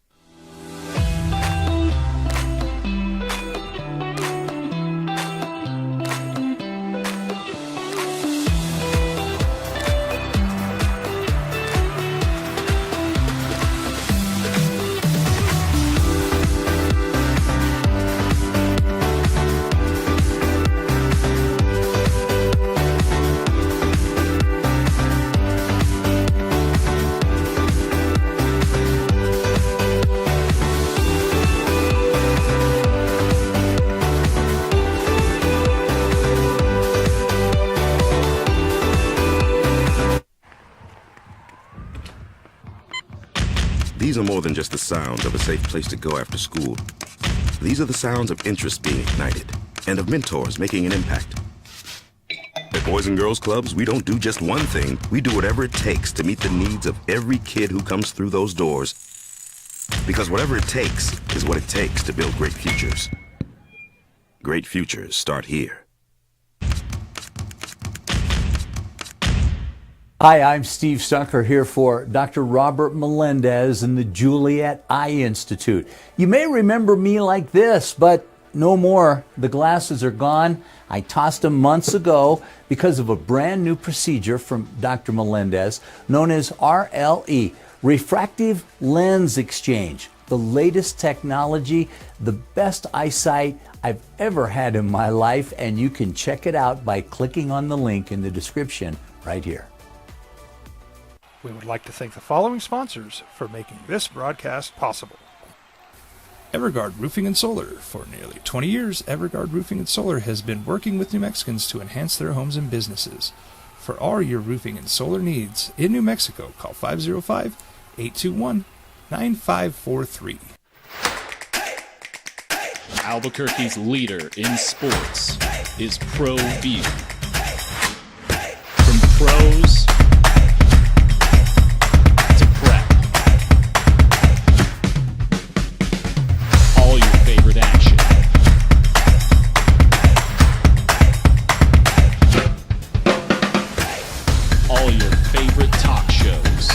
These are more than just the sounds of a safe place to go after school. These are the sounds of interest being ignited and of mentors making an impact. At Boys and Girls Clubs, we don't do just one thing. We do whatever it takes to meet the needs of every kid who comes through those doors. Because whatever it takes is what it takes to build great futures. Great futures start here. Hi, I'm Steve Stucker here for Dr. Robert Melendez and the Juliet Eye Institute. You may remember me like this, but no more. The glasses are gone. I tossed them months ago because of a brand new procedure from Dr. Melendez known as RLE, Refractive Lens Exchange. The latest technology, the best eyesight I've ever had in my life, and you can check it out by clicking on the link in the description right here. We would like to thank the following sponsors for making this broadcast possible. Everguard Roofing and Solar. For nearly 20 years, Everguard Roofing and Solar has been working with New Mexicans to enhance their homes and businesses. For all your roofing and solar needs in New Mexico, call 505-821-9543. Albuquerque's leader in sports is ProView. From pros to prep, all your favorite action. All your favorite talk shows.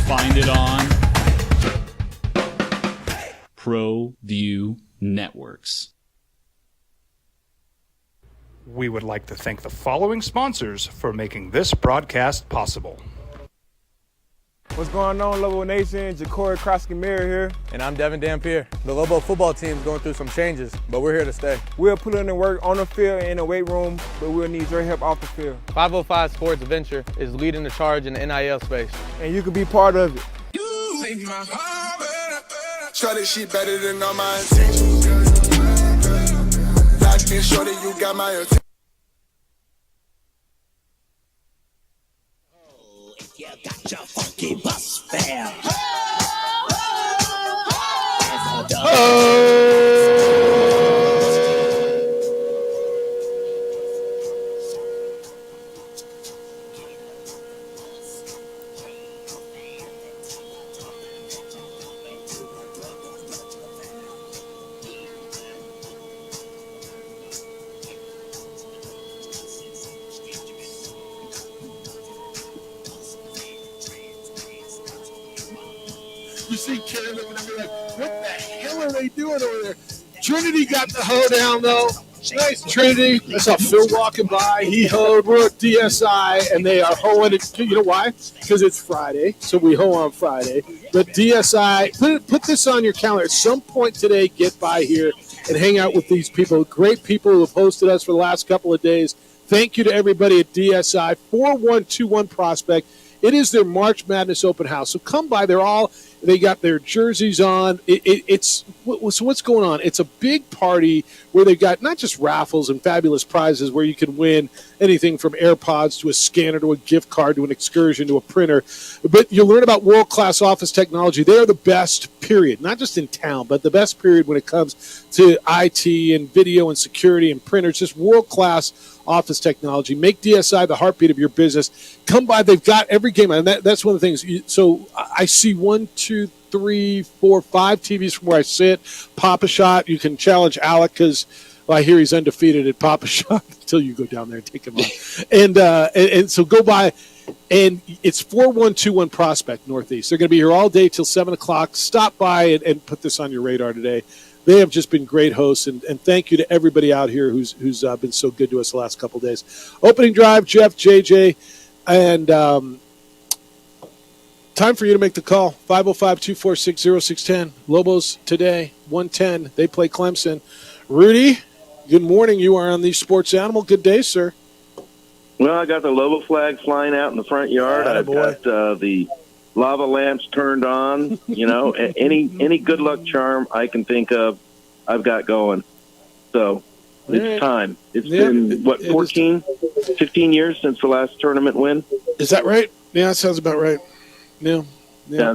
Find it on ProView Networks. We would like to thank the following sponsors for making this broadcast possible. What's going on, Lobo Nation? Ja'Cory Krosky-Miller here. And I'm Devin Dampier. The Lobo football team is going through some changes, but we're here to stay. We'll put in the work on the field and in the weight room, but we'll need your help off the field. 505 Sports Venture is leading the charge in the NIL space. And you can be part of it. Shorty, she better than all my intentions. Locked in, shorty, you got my attention. Oh, if you got your funky bus fare. You see Karen over there be like, what the hell are they doing over there? Trinity got the hoe down, though. Nice, Trinity. I saw Phil walking by. He hoed. We're at DSI, and they are hoeing it. You know why? Because it's Friday, so we hoe on Friday. But DSI, put this on your calendar. At some point today, get by here and hang out with these people. Great people who have hosted us for the last couple of days. Thank you to everybody at DSI. 4121 Prospect. It is their March Madness open house. So come by. They got their jerseys on. So what's going on? It's a big party where they've got not just raffles and fabulous prizes where you can win anything from AirPods to a scanner to a gift card to an excursion to a printer. But you'll learn about world-class office technology. They are the best, period. Not just in town, but the best, period, when it comes to IT and video and security and printers. Just world-class office technology. Make DSI the heartbeat of your business. Come by. They've got every game. And that's one of the things. So I see 1, 2, 3, 4, 5 TVs from where I sit. Pop-A-Shot. You can challenge Alec because I hear he's undefeated at Pop-A-Shot until you go down there and take him on. And so go by. And it's 4121 Prospect Northeast. They're going to be here all day till 7 o'clock. Stop by and put this on your radar today. They have just been great hosts, and thank you to everybody out here who's been so good to us the last couple of days. Opening drive, Jeff, JJ, and time for you to make the call. 505-246-0610. Lobos today, 110. They play Clemson. Rudy, good morning. You are on the Sports Animal. Good day, sir. Well, I got the Lobo flag flying out in the front yard. I've got the lava lamps turned on. You know, any good luck charm I can think of, I've got going. So it's time. It's been, 15 years since the last tournament win? Is that right? Yeah, that sounds about right. Yeah.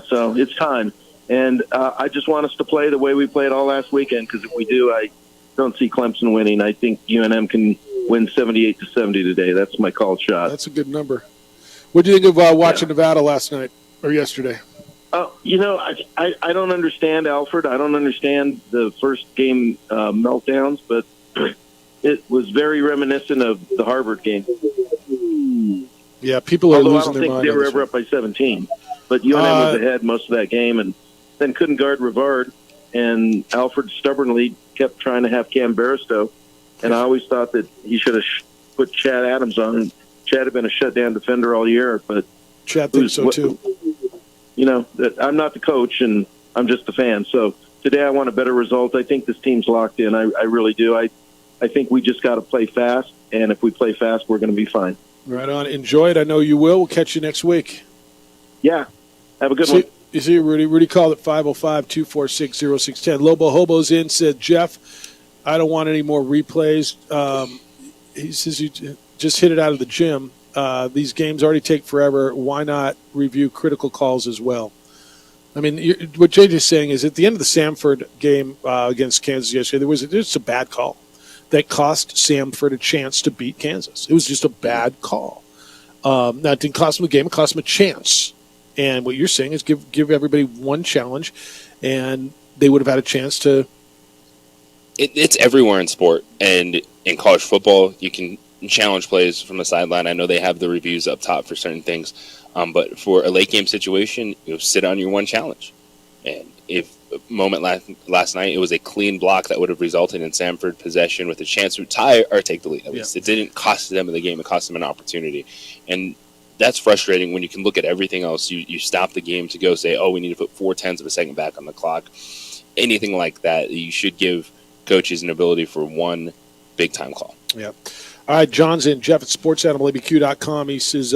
So it's time. And I just want us to play the way we played all last weekend, because if we do, I don't see Clemson winning. I think UNM can win 78-70 today. That's my called shot. That's a good number. What do you think of watching Nevada last night or yesterday? You know, I don't understand Alfred. I don't understand the first game meltdowns, but it was very reminiscent of the Harvard game. Yeah, people are Although losing I don't their think mind. they were ever up by 17. But UNM was ahead most of that game and then couldn't guard Rivard. And Alfred stubbornly kept trying to have Cam Barstow. And I always thought that he should have put Chad Adams on. And Chad had been a shutdown defender all year. But Chad thinks so, too. You know, I'm not the coach, and I'm just a fan. So Today I want a better result. I think this team's locked in. I really do. I think we just got to play fast, and if we play fast, we're going to be fine. Right on. Enjoy it. I know you will. We'll catch you next week. Yeah. Have a good one. You see, Rudy. Rudy called at 505-246-0610. Lobo Hobo's in, said, Jeff, I don't want any more replays. He says you just hit it out of the gym. These games already take forever. Why not review critical calls as well? I mean, what JJ's saying is at the end of the Samford game against Kansas yesterday, there was just a bad call that cost Samford a chance to beat Kansas. It was just a bad call. Now, it didn't cost them a game. It cost them a chance. And what you're saying is give everybody one challenge, and they would have had a chance to. It's everywhere in sport. And in college football, you can challenge plays from the sideline. I know they have the reviews up top for certain things. But for a late game situation, sit on your one challenge. And if moment last night, it was a clean block that would have resulted in Samford possession with a chance to tie or take the lead. At least it didn't cost them in the game. It cost them an opportunity. And that's frustrating when you can look at everything else. You stop the game to go say, oh, we need to put 0.4 of a second back on the clock. Anything like that, you should give coaches an ability for one big-time call. Yeah. All right, John's in. Jeff at sportsanimalabq.com. He says,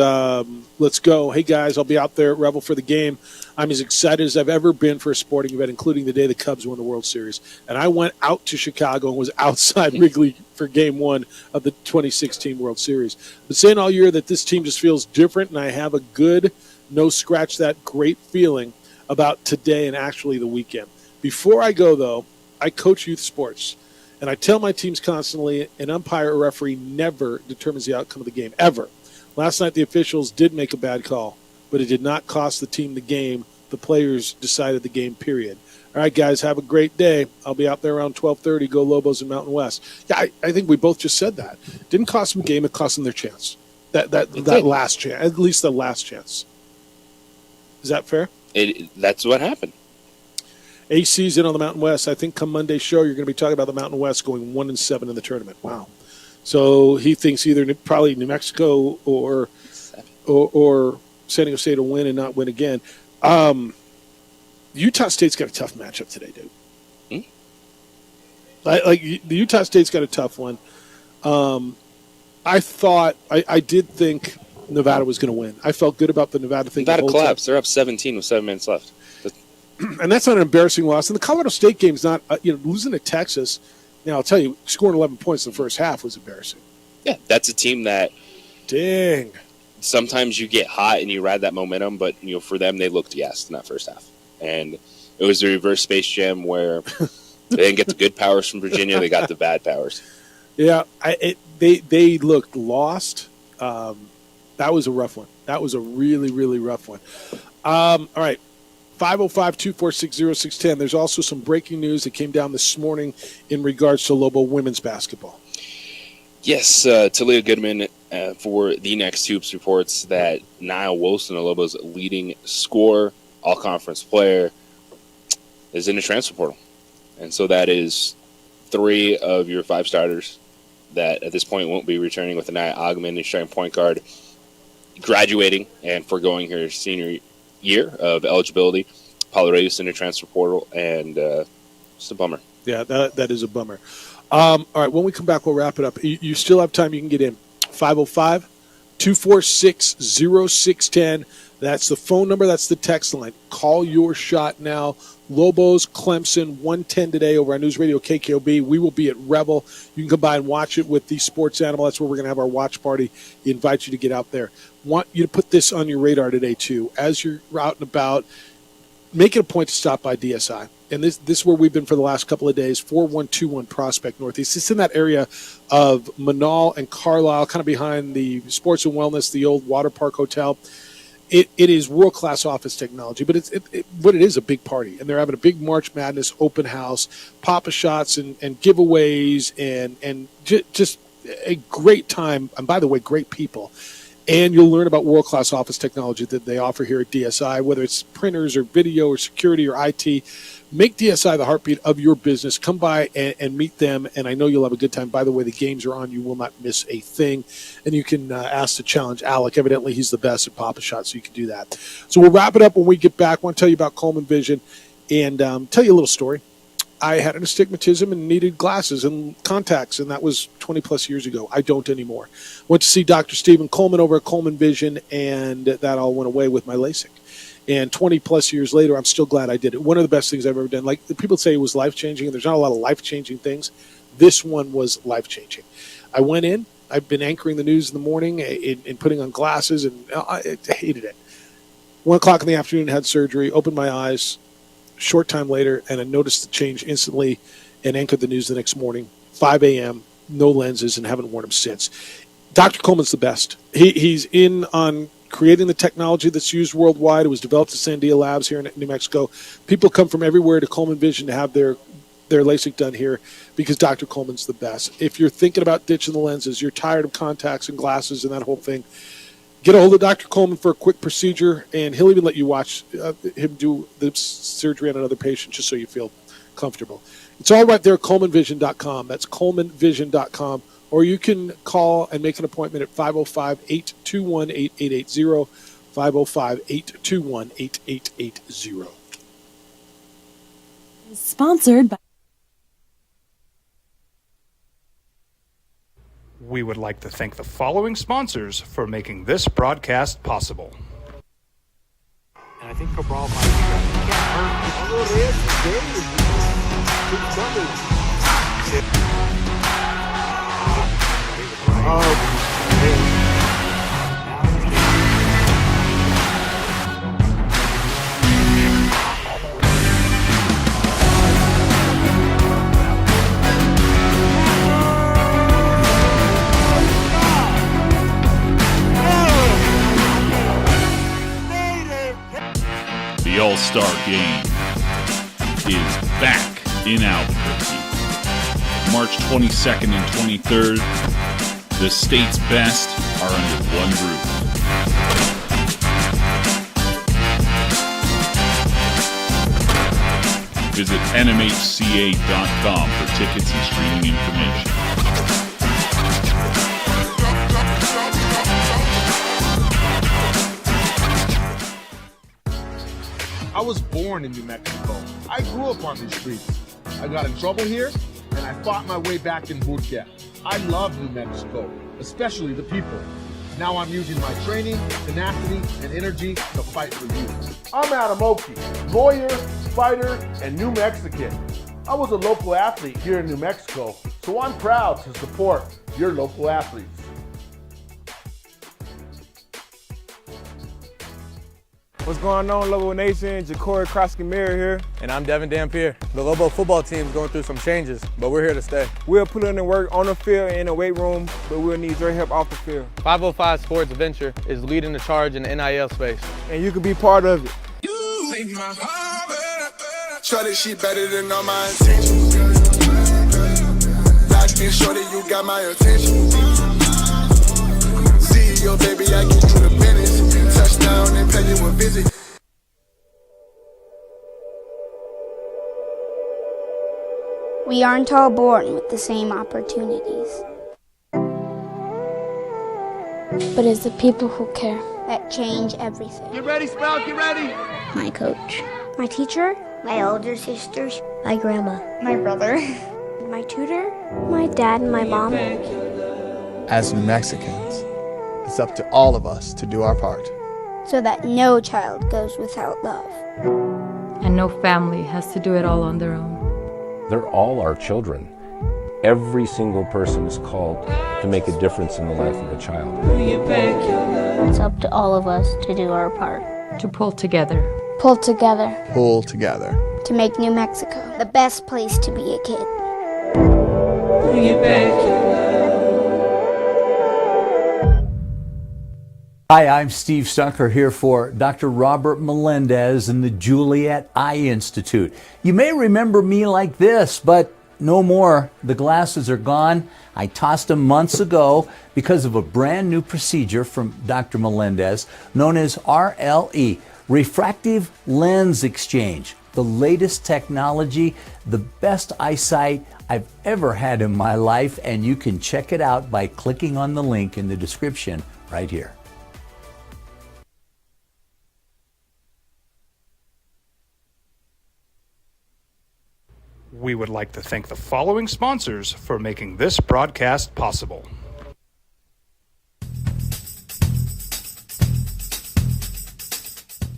let's go. Hey, guys, I'll be out there at Revel for the game. I'm as excited as I've ever been for a sporting event, including the day the Cubs won the World Series. And I went out to Chicago and was outside Wrigley for Game 1 of the 2016 World Series. Been saying all year that this team just feels different, and I have a good, no-scratch-that great feeling about today and actually the weekend. Before I go, though, I coach youth sports. And I tell my teams constantly, an umpire or referee never determines the outcome of the game, ever. Last night the officials did make a bad call, but it did not cost the team the game. The players decided the game, period. All right, guys, have a great day. I'll be out there around 12:30. Go Lobos in Mountain West. Yeah, I think we both just said that. Didn't cost them a game. It cost them their chance. That last chance, at least the last chance. Is that fair? That's what happened. AC's in on the Mountain West. I think come Monday's show, you're going to be talking about the Mountain West going 1-7 in the tournament. Wow. So he thinks either probably New Mexico or San Diego State will win and not win again. Utah State's got a tough matchup today, dude. Like the Utah State's got a tough one. I did think Nevada was going to win. I felt good about the Nevada thing. Nevada collapsed. They're up 17 with 7 minutes left. And that's not an embarrassing loss. And the Colorado State game's not, losing to Texas. Now, I'll tell you, scoring 11 points in the first half was embarrassing. Yeah, that's a team that. Dang. Sometimes you get hot and you ride that momentum, but for them, they looked gassed in that first half. And it was the reverse Space Jam where they didn't get the good powers from Virginia; they got the bad powers. Yeah, they looked lost. That was a rough one. That was a really, really rough one. All right. 505-246-0610. There's also some breaking news that came down this morning in regards to Lobo women's basketball. Yes, Talia Goodman for the Next Hoops reports that Niall Wilson, the Lobo's leading scorer, all-conference player, is in the transfer portal. And so that is 3 of your 5 starters that at this point won't be returning, with Anaya Ogman, the starting point guard, graduating and foregoing her senior year of eligibility. Paula Reyes in the transfer portal, and it's a bummer. Yeah, that is a bummer. All right, when we come back, we'll wrap it up. You still have time. You can get in. 505-246-0610. That's the phone number. That's the text line. Call your shot now. Lobos, Clemson, 1:10 today over on News Radio KKOB. We will be at Revel. You can come by and watch it with the Sports Animal. That's where we're going to have our watch party. We invite you to get out there. Want you to put this on your radar today, too. As you're out and about, make it a point to stop by DSI. And this is where we've been for the last couple of days, 4121 Prospect Northeast. It's in that area of Manal and Carlisle, kind of behind the Sports and Wellness, the old Water Park Hotel. It is world-class office technology, but what it is a big party. And they're having a big March Madness open house, Papa Shots and giveaways, and just a great time. And by the way, great people. And you'll learn about world-class office technology that they offer here at DSI, whether it's printers or video or security or IT. Make DSI the heartbeat of your business. Come by and meet them, and I know you'll have a good time. By the way, the games are on. You will not miss a thing. And you can ask to challenge Alec. Evidently, he's the best at Papa Shot, so you can do that. So we'll wrap it up when we get back. I want to tell you about Coleman Vision and tell you a little story. I had an astigmatism and needed glasses and contacts, and that was 20 plus years ago. I don't anymore. Went to see Dr. Stephen Coleman over at Coleman Vision, and that all went away with my LASIK. And 20 plus years later, I'm still glad I did it. One of the best things I've ever done. Like people say it was life-changing, and there's not a lot of life-changing things. This one was life-changing. I went in. I've been anchoring the news in the morning and putting on glasses, and I hated it. 1 o'clock in the afternoon, had surgery, opened my eyes. Short time later, and I noticed the change instantly and anchored the news the next morning, 5 a.m., no lenses, and haven't worn them since. Dr. Coleman's the best. He's in on creating the technology that's used worldwide. It was developed at Sandia Labs here in New Mexico. People come from everywhere to Coleman Vision to have their LASIK done here because Dr. Coleman's the best. If you're thinking about ditching the lenses, you're tired of contacts and glasses and that whole thing, get a hold of Dr. Coleman for a quick procedure, and he'll even let you watch him do the surgery on another patient just so you feel comfortable. It's all right there at ColemanVision.com. That's ColemanVision.com. Or you can call and make an appointment at 505-821-8880, 505-821-8880. Sponsored by... We would like to thank the following sponsors for making this broadcast possible. And I think Cabral might The All-Star Game is back in Albuquerque. March 22nd and 23rd, the state's best are under one roof. Visit nmhca.com for tickets and streaming information. I was born in New Mexico. I grew up on these streets. I got in trouble here, and I fought my way back in Burquia. I love New Mexico, especially the people. Now I'm using my training, tenacity, and energy to fight for you. I'm Adam Oki, lawyer, fighter, and New Mexican. I was a local athlete here in New Mexico, so I'm proud to support your local athletes. What's going on, Lobo Nation? Ja'Cory Krosky-Miller here. And I'm Devin Dampier. The Lobo football team is going through some changes, but we're here to stay. We'll put in the work on the field and in the weight room, but we'll need your help off the field. 505 Sports Venture is leading the charge in the NIL space. And you can be part of it. Shorty, she better than all my intentions. Like me, shorty, you got my attention. CEO, baby, I get you the business. Touchdown and pay you a visit. We aren't all born with the same opportunities. But it's the people who care that change everything. Get ready, Sprout, get ready. My coach, my teacher, my older sisters, my grandma, my brother, my tutor, my dad, and my mom. As New Mexicans, it's up to all of us to do our part. So that no child goes without love. And no family has to do it all on their own. They're all our children. Every single person is called to make a difference in the life of a child. It's up to all of us to do our part. To pull together. Pull together. Pull together. To make New Mexico the best place to be a kid. Hi, I'm Steve Stucker here for Dr. Robert Melendez and the Juliet Eye Institute. You may remember me like this, but no more. The glasses are gone. I tossed them months ago because of a brand new procedure from Dr. Melendez known as RLE, Refractive Lens Exchange. The latest technology, the best eyesight I've ever had in my life, and you can check it out by clicking on the link in the description right here. We would like to thank the following sponsors for making this broadcast possible.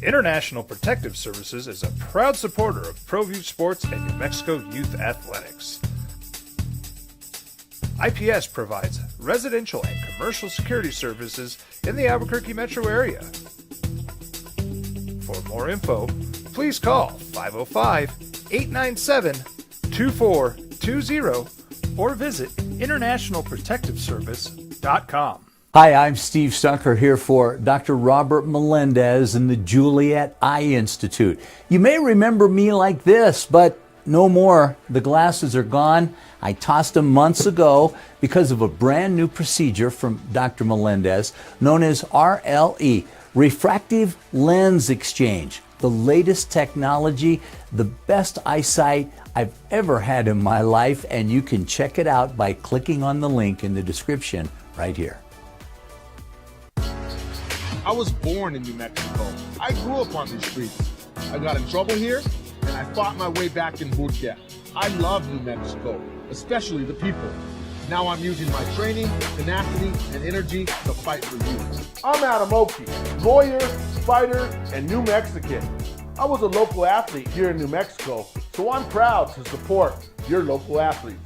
International Protective Services is a proud supporter of ProView Sports and New Mexico Youth Athletics. IPS provides residential and commercial security services in the Albuquerque metro area. For more info, please call 505-897-2420 or visit internationalprotectiveservice.com. Hi, I'm Steve Stucker here for Dr. Robert Melendez and the Juliet Eye Institute. You may remember me like this, but no more. The glasses are gone. I tossed them months ago because of a brand new procedure from Dr. Melendez known as RLE, Refractive Lens Exchange. The latest technology, the best eyesight I've ever had in my life, and you can check it out by clicking on the link in the description right here. I was born in New Mexico. I grew up on these streets. I got in trouble here, and I fought my way back in boot camp. I love New Mexico, especially the people. Now I'm using my training, tenacity, and energy to fight for you. I'm Adam Oki, lawyer, fighter, and New Mexican. I was a local athlete here in New Mexico, so I'm proud to support your local athletes.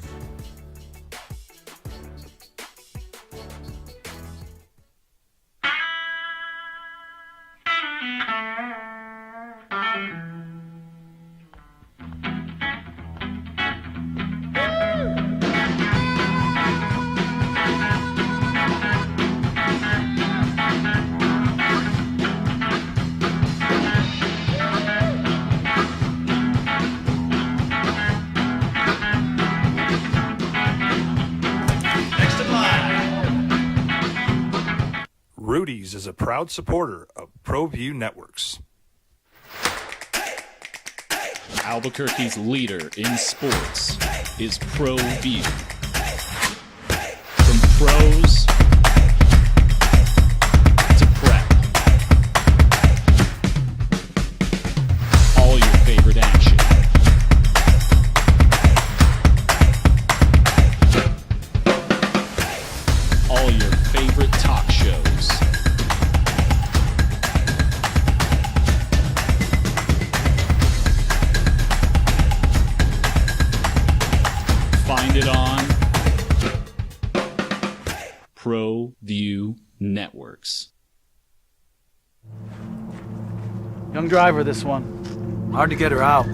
Rudy's is a proud supporter of ProView Networks. Albuquerque's leader in sports is ProView. From pros to prep, all your favorite action. All your favorite talk shows. Find it on ProView Networks. Young driver, this one. Hard to get her out.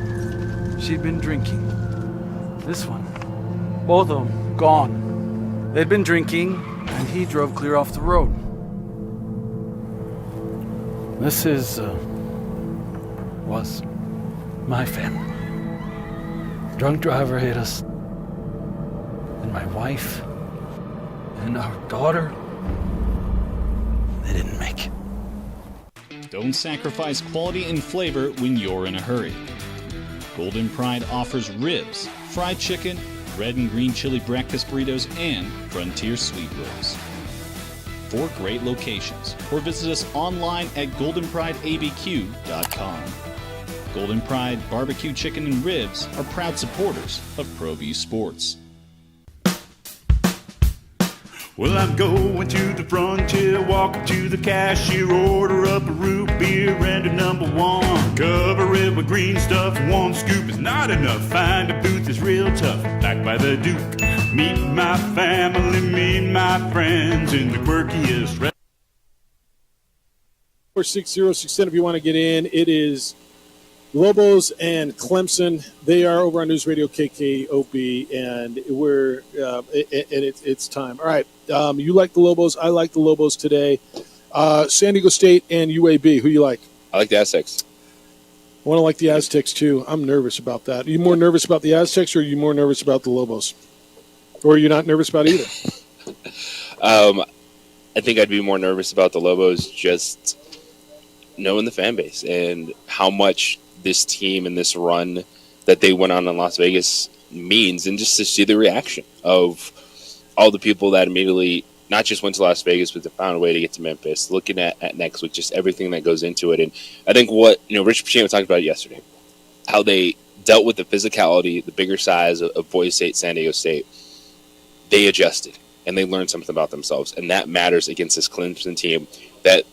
She'd been drinking. This one. Both of them gone. They'd been drinking, and he drove clear off the road. This was my family. Drunk driver hit us. And my wife and our daughter, they didn't make it. Don't sacrifice quality and flavor when you're in a hurry. Golden Pride offers ribs, fried chicken, red and green chili breakfast burritos, and frontier sweet rolls. 4 great locations, or visit us online at goldenprideabq.com. Golden Pride Barbecue Chicken and Ribs are proud supporters of ProView Sports. Well, I'm going to the frontier, walk up to the cashier, order up a root beer and a #1. Cover it with green stuff, 1 scoop is not enough. Find a booth is real tough, back by the Duke. Meet my family, meet my friends in the quirkiest 460-610 if you want to get in. It is Lobos and Clemson. They are over on News Radio KKOP, and it's time. All right, you like the Lobos. I like the Lobos today. San Diego State and UAB. Who you like? I like the Aztecs. I want to like the Aztecs too. I'm nervous about that. Are you more nervous about the Aztecs, or are you more nervous about the Lobos? Or are you not nervous about either? I think I'd be more nervous about the Lobos, just knowing the fan base and how much this team and this run that they went on in Las Vegas means, and just to see the reaction of all the people that immediately not just went to Las Vegas, but they found a way to get to Memphis, looking at next week, just everything that goes into it. And I think what Rich Pacino talked about yesterday, how they dealt with the physicality, the bigger size of Boise State, San Diego State, they adjusted and they learned something about themselves. And that matters against this Clemson team that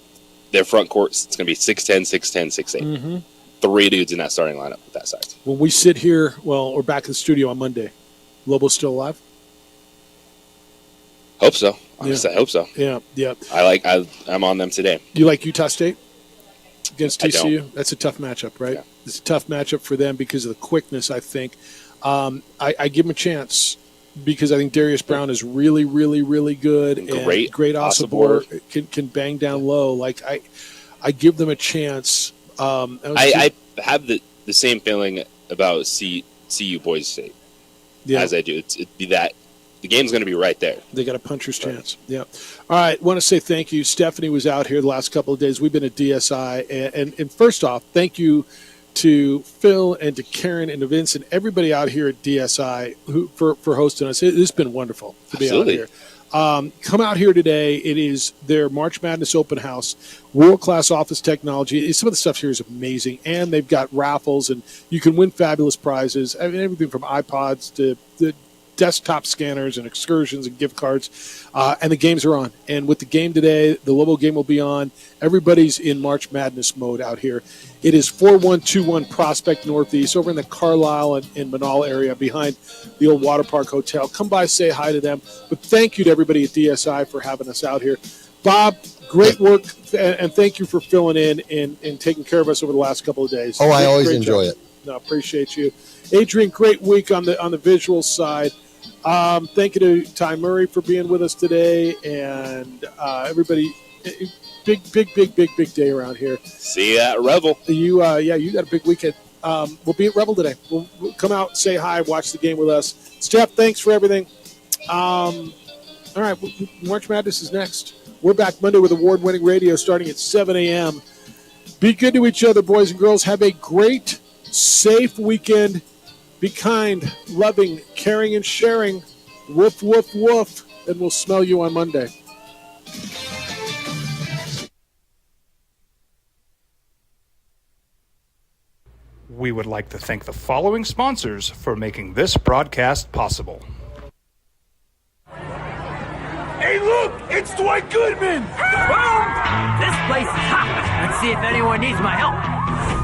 their front court is going to be 6'10", 6'10", 6'8". Mm-hmm. 3 dudes in that starting lineup with that size. When we sit here, we're back in the studio on Monday. Lobo's still alive? Hope so. Honestly, I hope so. Yeah. I'm on them today. You like Utah State against I TCU? don't. That's a tough matchup, right? Yeah. It's a tough matchup for them because of the quickness, I think. I give them a chance because I think Darius Brown is really, really, really good. Great. And great Osabor can bang down low. Like, I give them a chance. I have the same feeling about CU Boise State as I do. It'd be that the game's going to be right there. They got a puncher's chance. Yeah. All right. Want to say thank you. Stephanie was out here the last couple of days. We've been at DSI. And first off, thank you to Phil and to Karen and to Vince and everybody out here at DSI for hosting us. It's been wonderful to be out here. Come out here today. It is their March Madness open house, world-class office technology. Some of the stuff here is amazing, and they've got raffles, and you can win fabulous prizes. I mean, everything from iPods to the desktop scanners and excursions and gift cards, and the games are on. And with the game today, the Lobo game will be on. Everybody's in March Madness mode out here. It is 4121 Prospect Northeast over in the Carlisle and Manal area behind the old Water Park Hotel. Come by, say hi to them. But thank you to everybody at DSI for having us out here. Bob, great work, and thank you for filling in and taking care of us over the last couple of days. Oh, I always enjoy it. No, appreciate you. Adrian, great week on the visual side. Thank you to Ty Murray for being with us today, and everybody. Big day around here. See you at Revel. You got a big weekend. We'll be at Revel today. We'll come out, say hi, watch the game with us. Steph, thanks for everything. All right, March Madness is next. We're back Monday with award-winning radio starting at 7 a.m. Be good to each other, boys and girls. Have a great, safe weekend. Be kind, loving, caring, and sharing. Woof, woof, woof. And we'll smell you on Monday. We would like to thank the following sponsors for making this broadcast possible. Hey, look! It's Dwight Goodman! This place is hot. Let's see if anyone needs my help.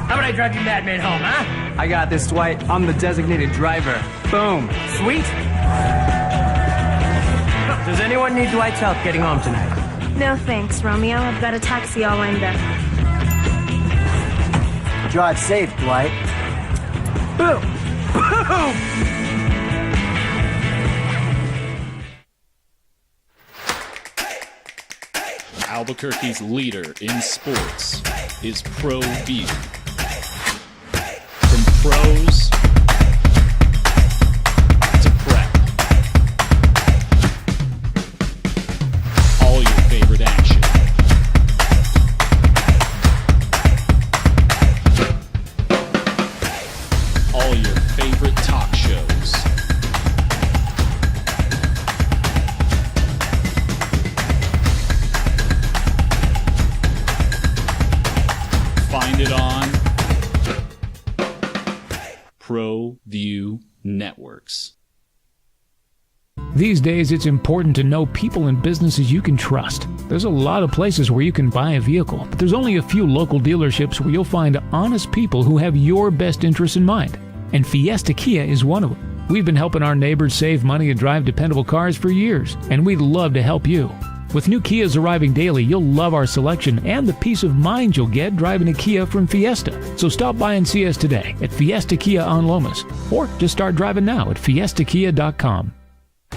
How about I drive you madman home, huh? I got this, Dwight. I'm the designated driver. Boom. Sweet. Does anyone need Dwight's help getting home tonight? No thanks, Romeo. I've got a taxi all lined up. Drive safe, Dwight. Boom! Boom! Albuquerque's leader in sports is ProView. From pros to prep, all your favorite action. All your favorite talk shows. Find it on ProView Networks. These days, it's important to know people and businesses you can trust. There's a lot of places where you can buy a vehicle, but there's only a few local dealerships where you'll find honest people who have your best interests in mind. And Fiesta Kia is one of them. We've been helping our neighbors save money and drive dependable cars for years, and we'd love to help you. With new Kias arriving daily, you'll love our selection and the peace of mind you'll get driving a Kia from Fiesta. So stop by and see us today at Fiesta Kia on Lomas, or just start driving now at fiestakia.com.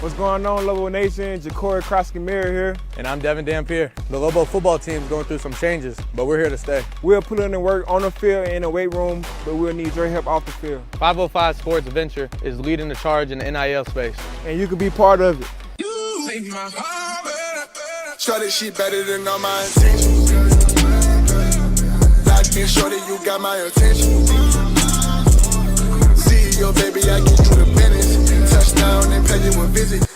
What's going on, Lobo Nation? Ja'Cory Krosky-Miller here, and I'm Devin Dampier. The Lobo football team is going through some changes, but we're here to stay. We'll put in the work on the field and in the weight room, but we'll need your help off the field. 505 Sports Venture is leading the charge in the NIL space, and you can be part of it. Shorty, she better than all my intentions. Locked in, shorty, you got my attention. CEO, baby, I get you the business. Touchdown and pay you a visit.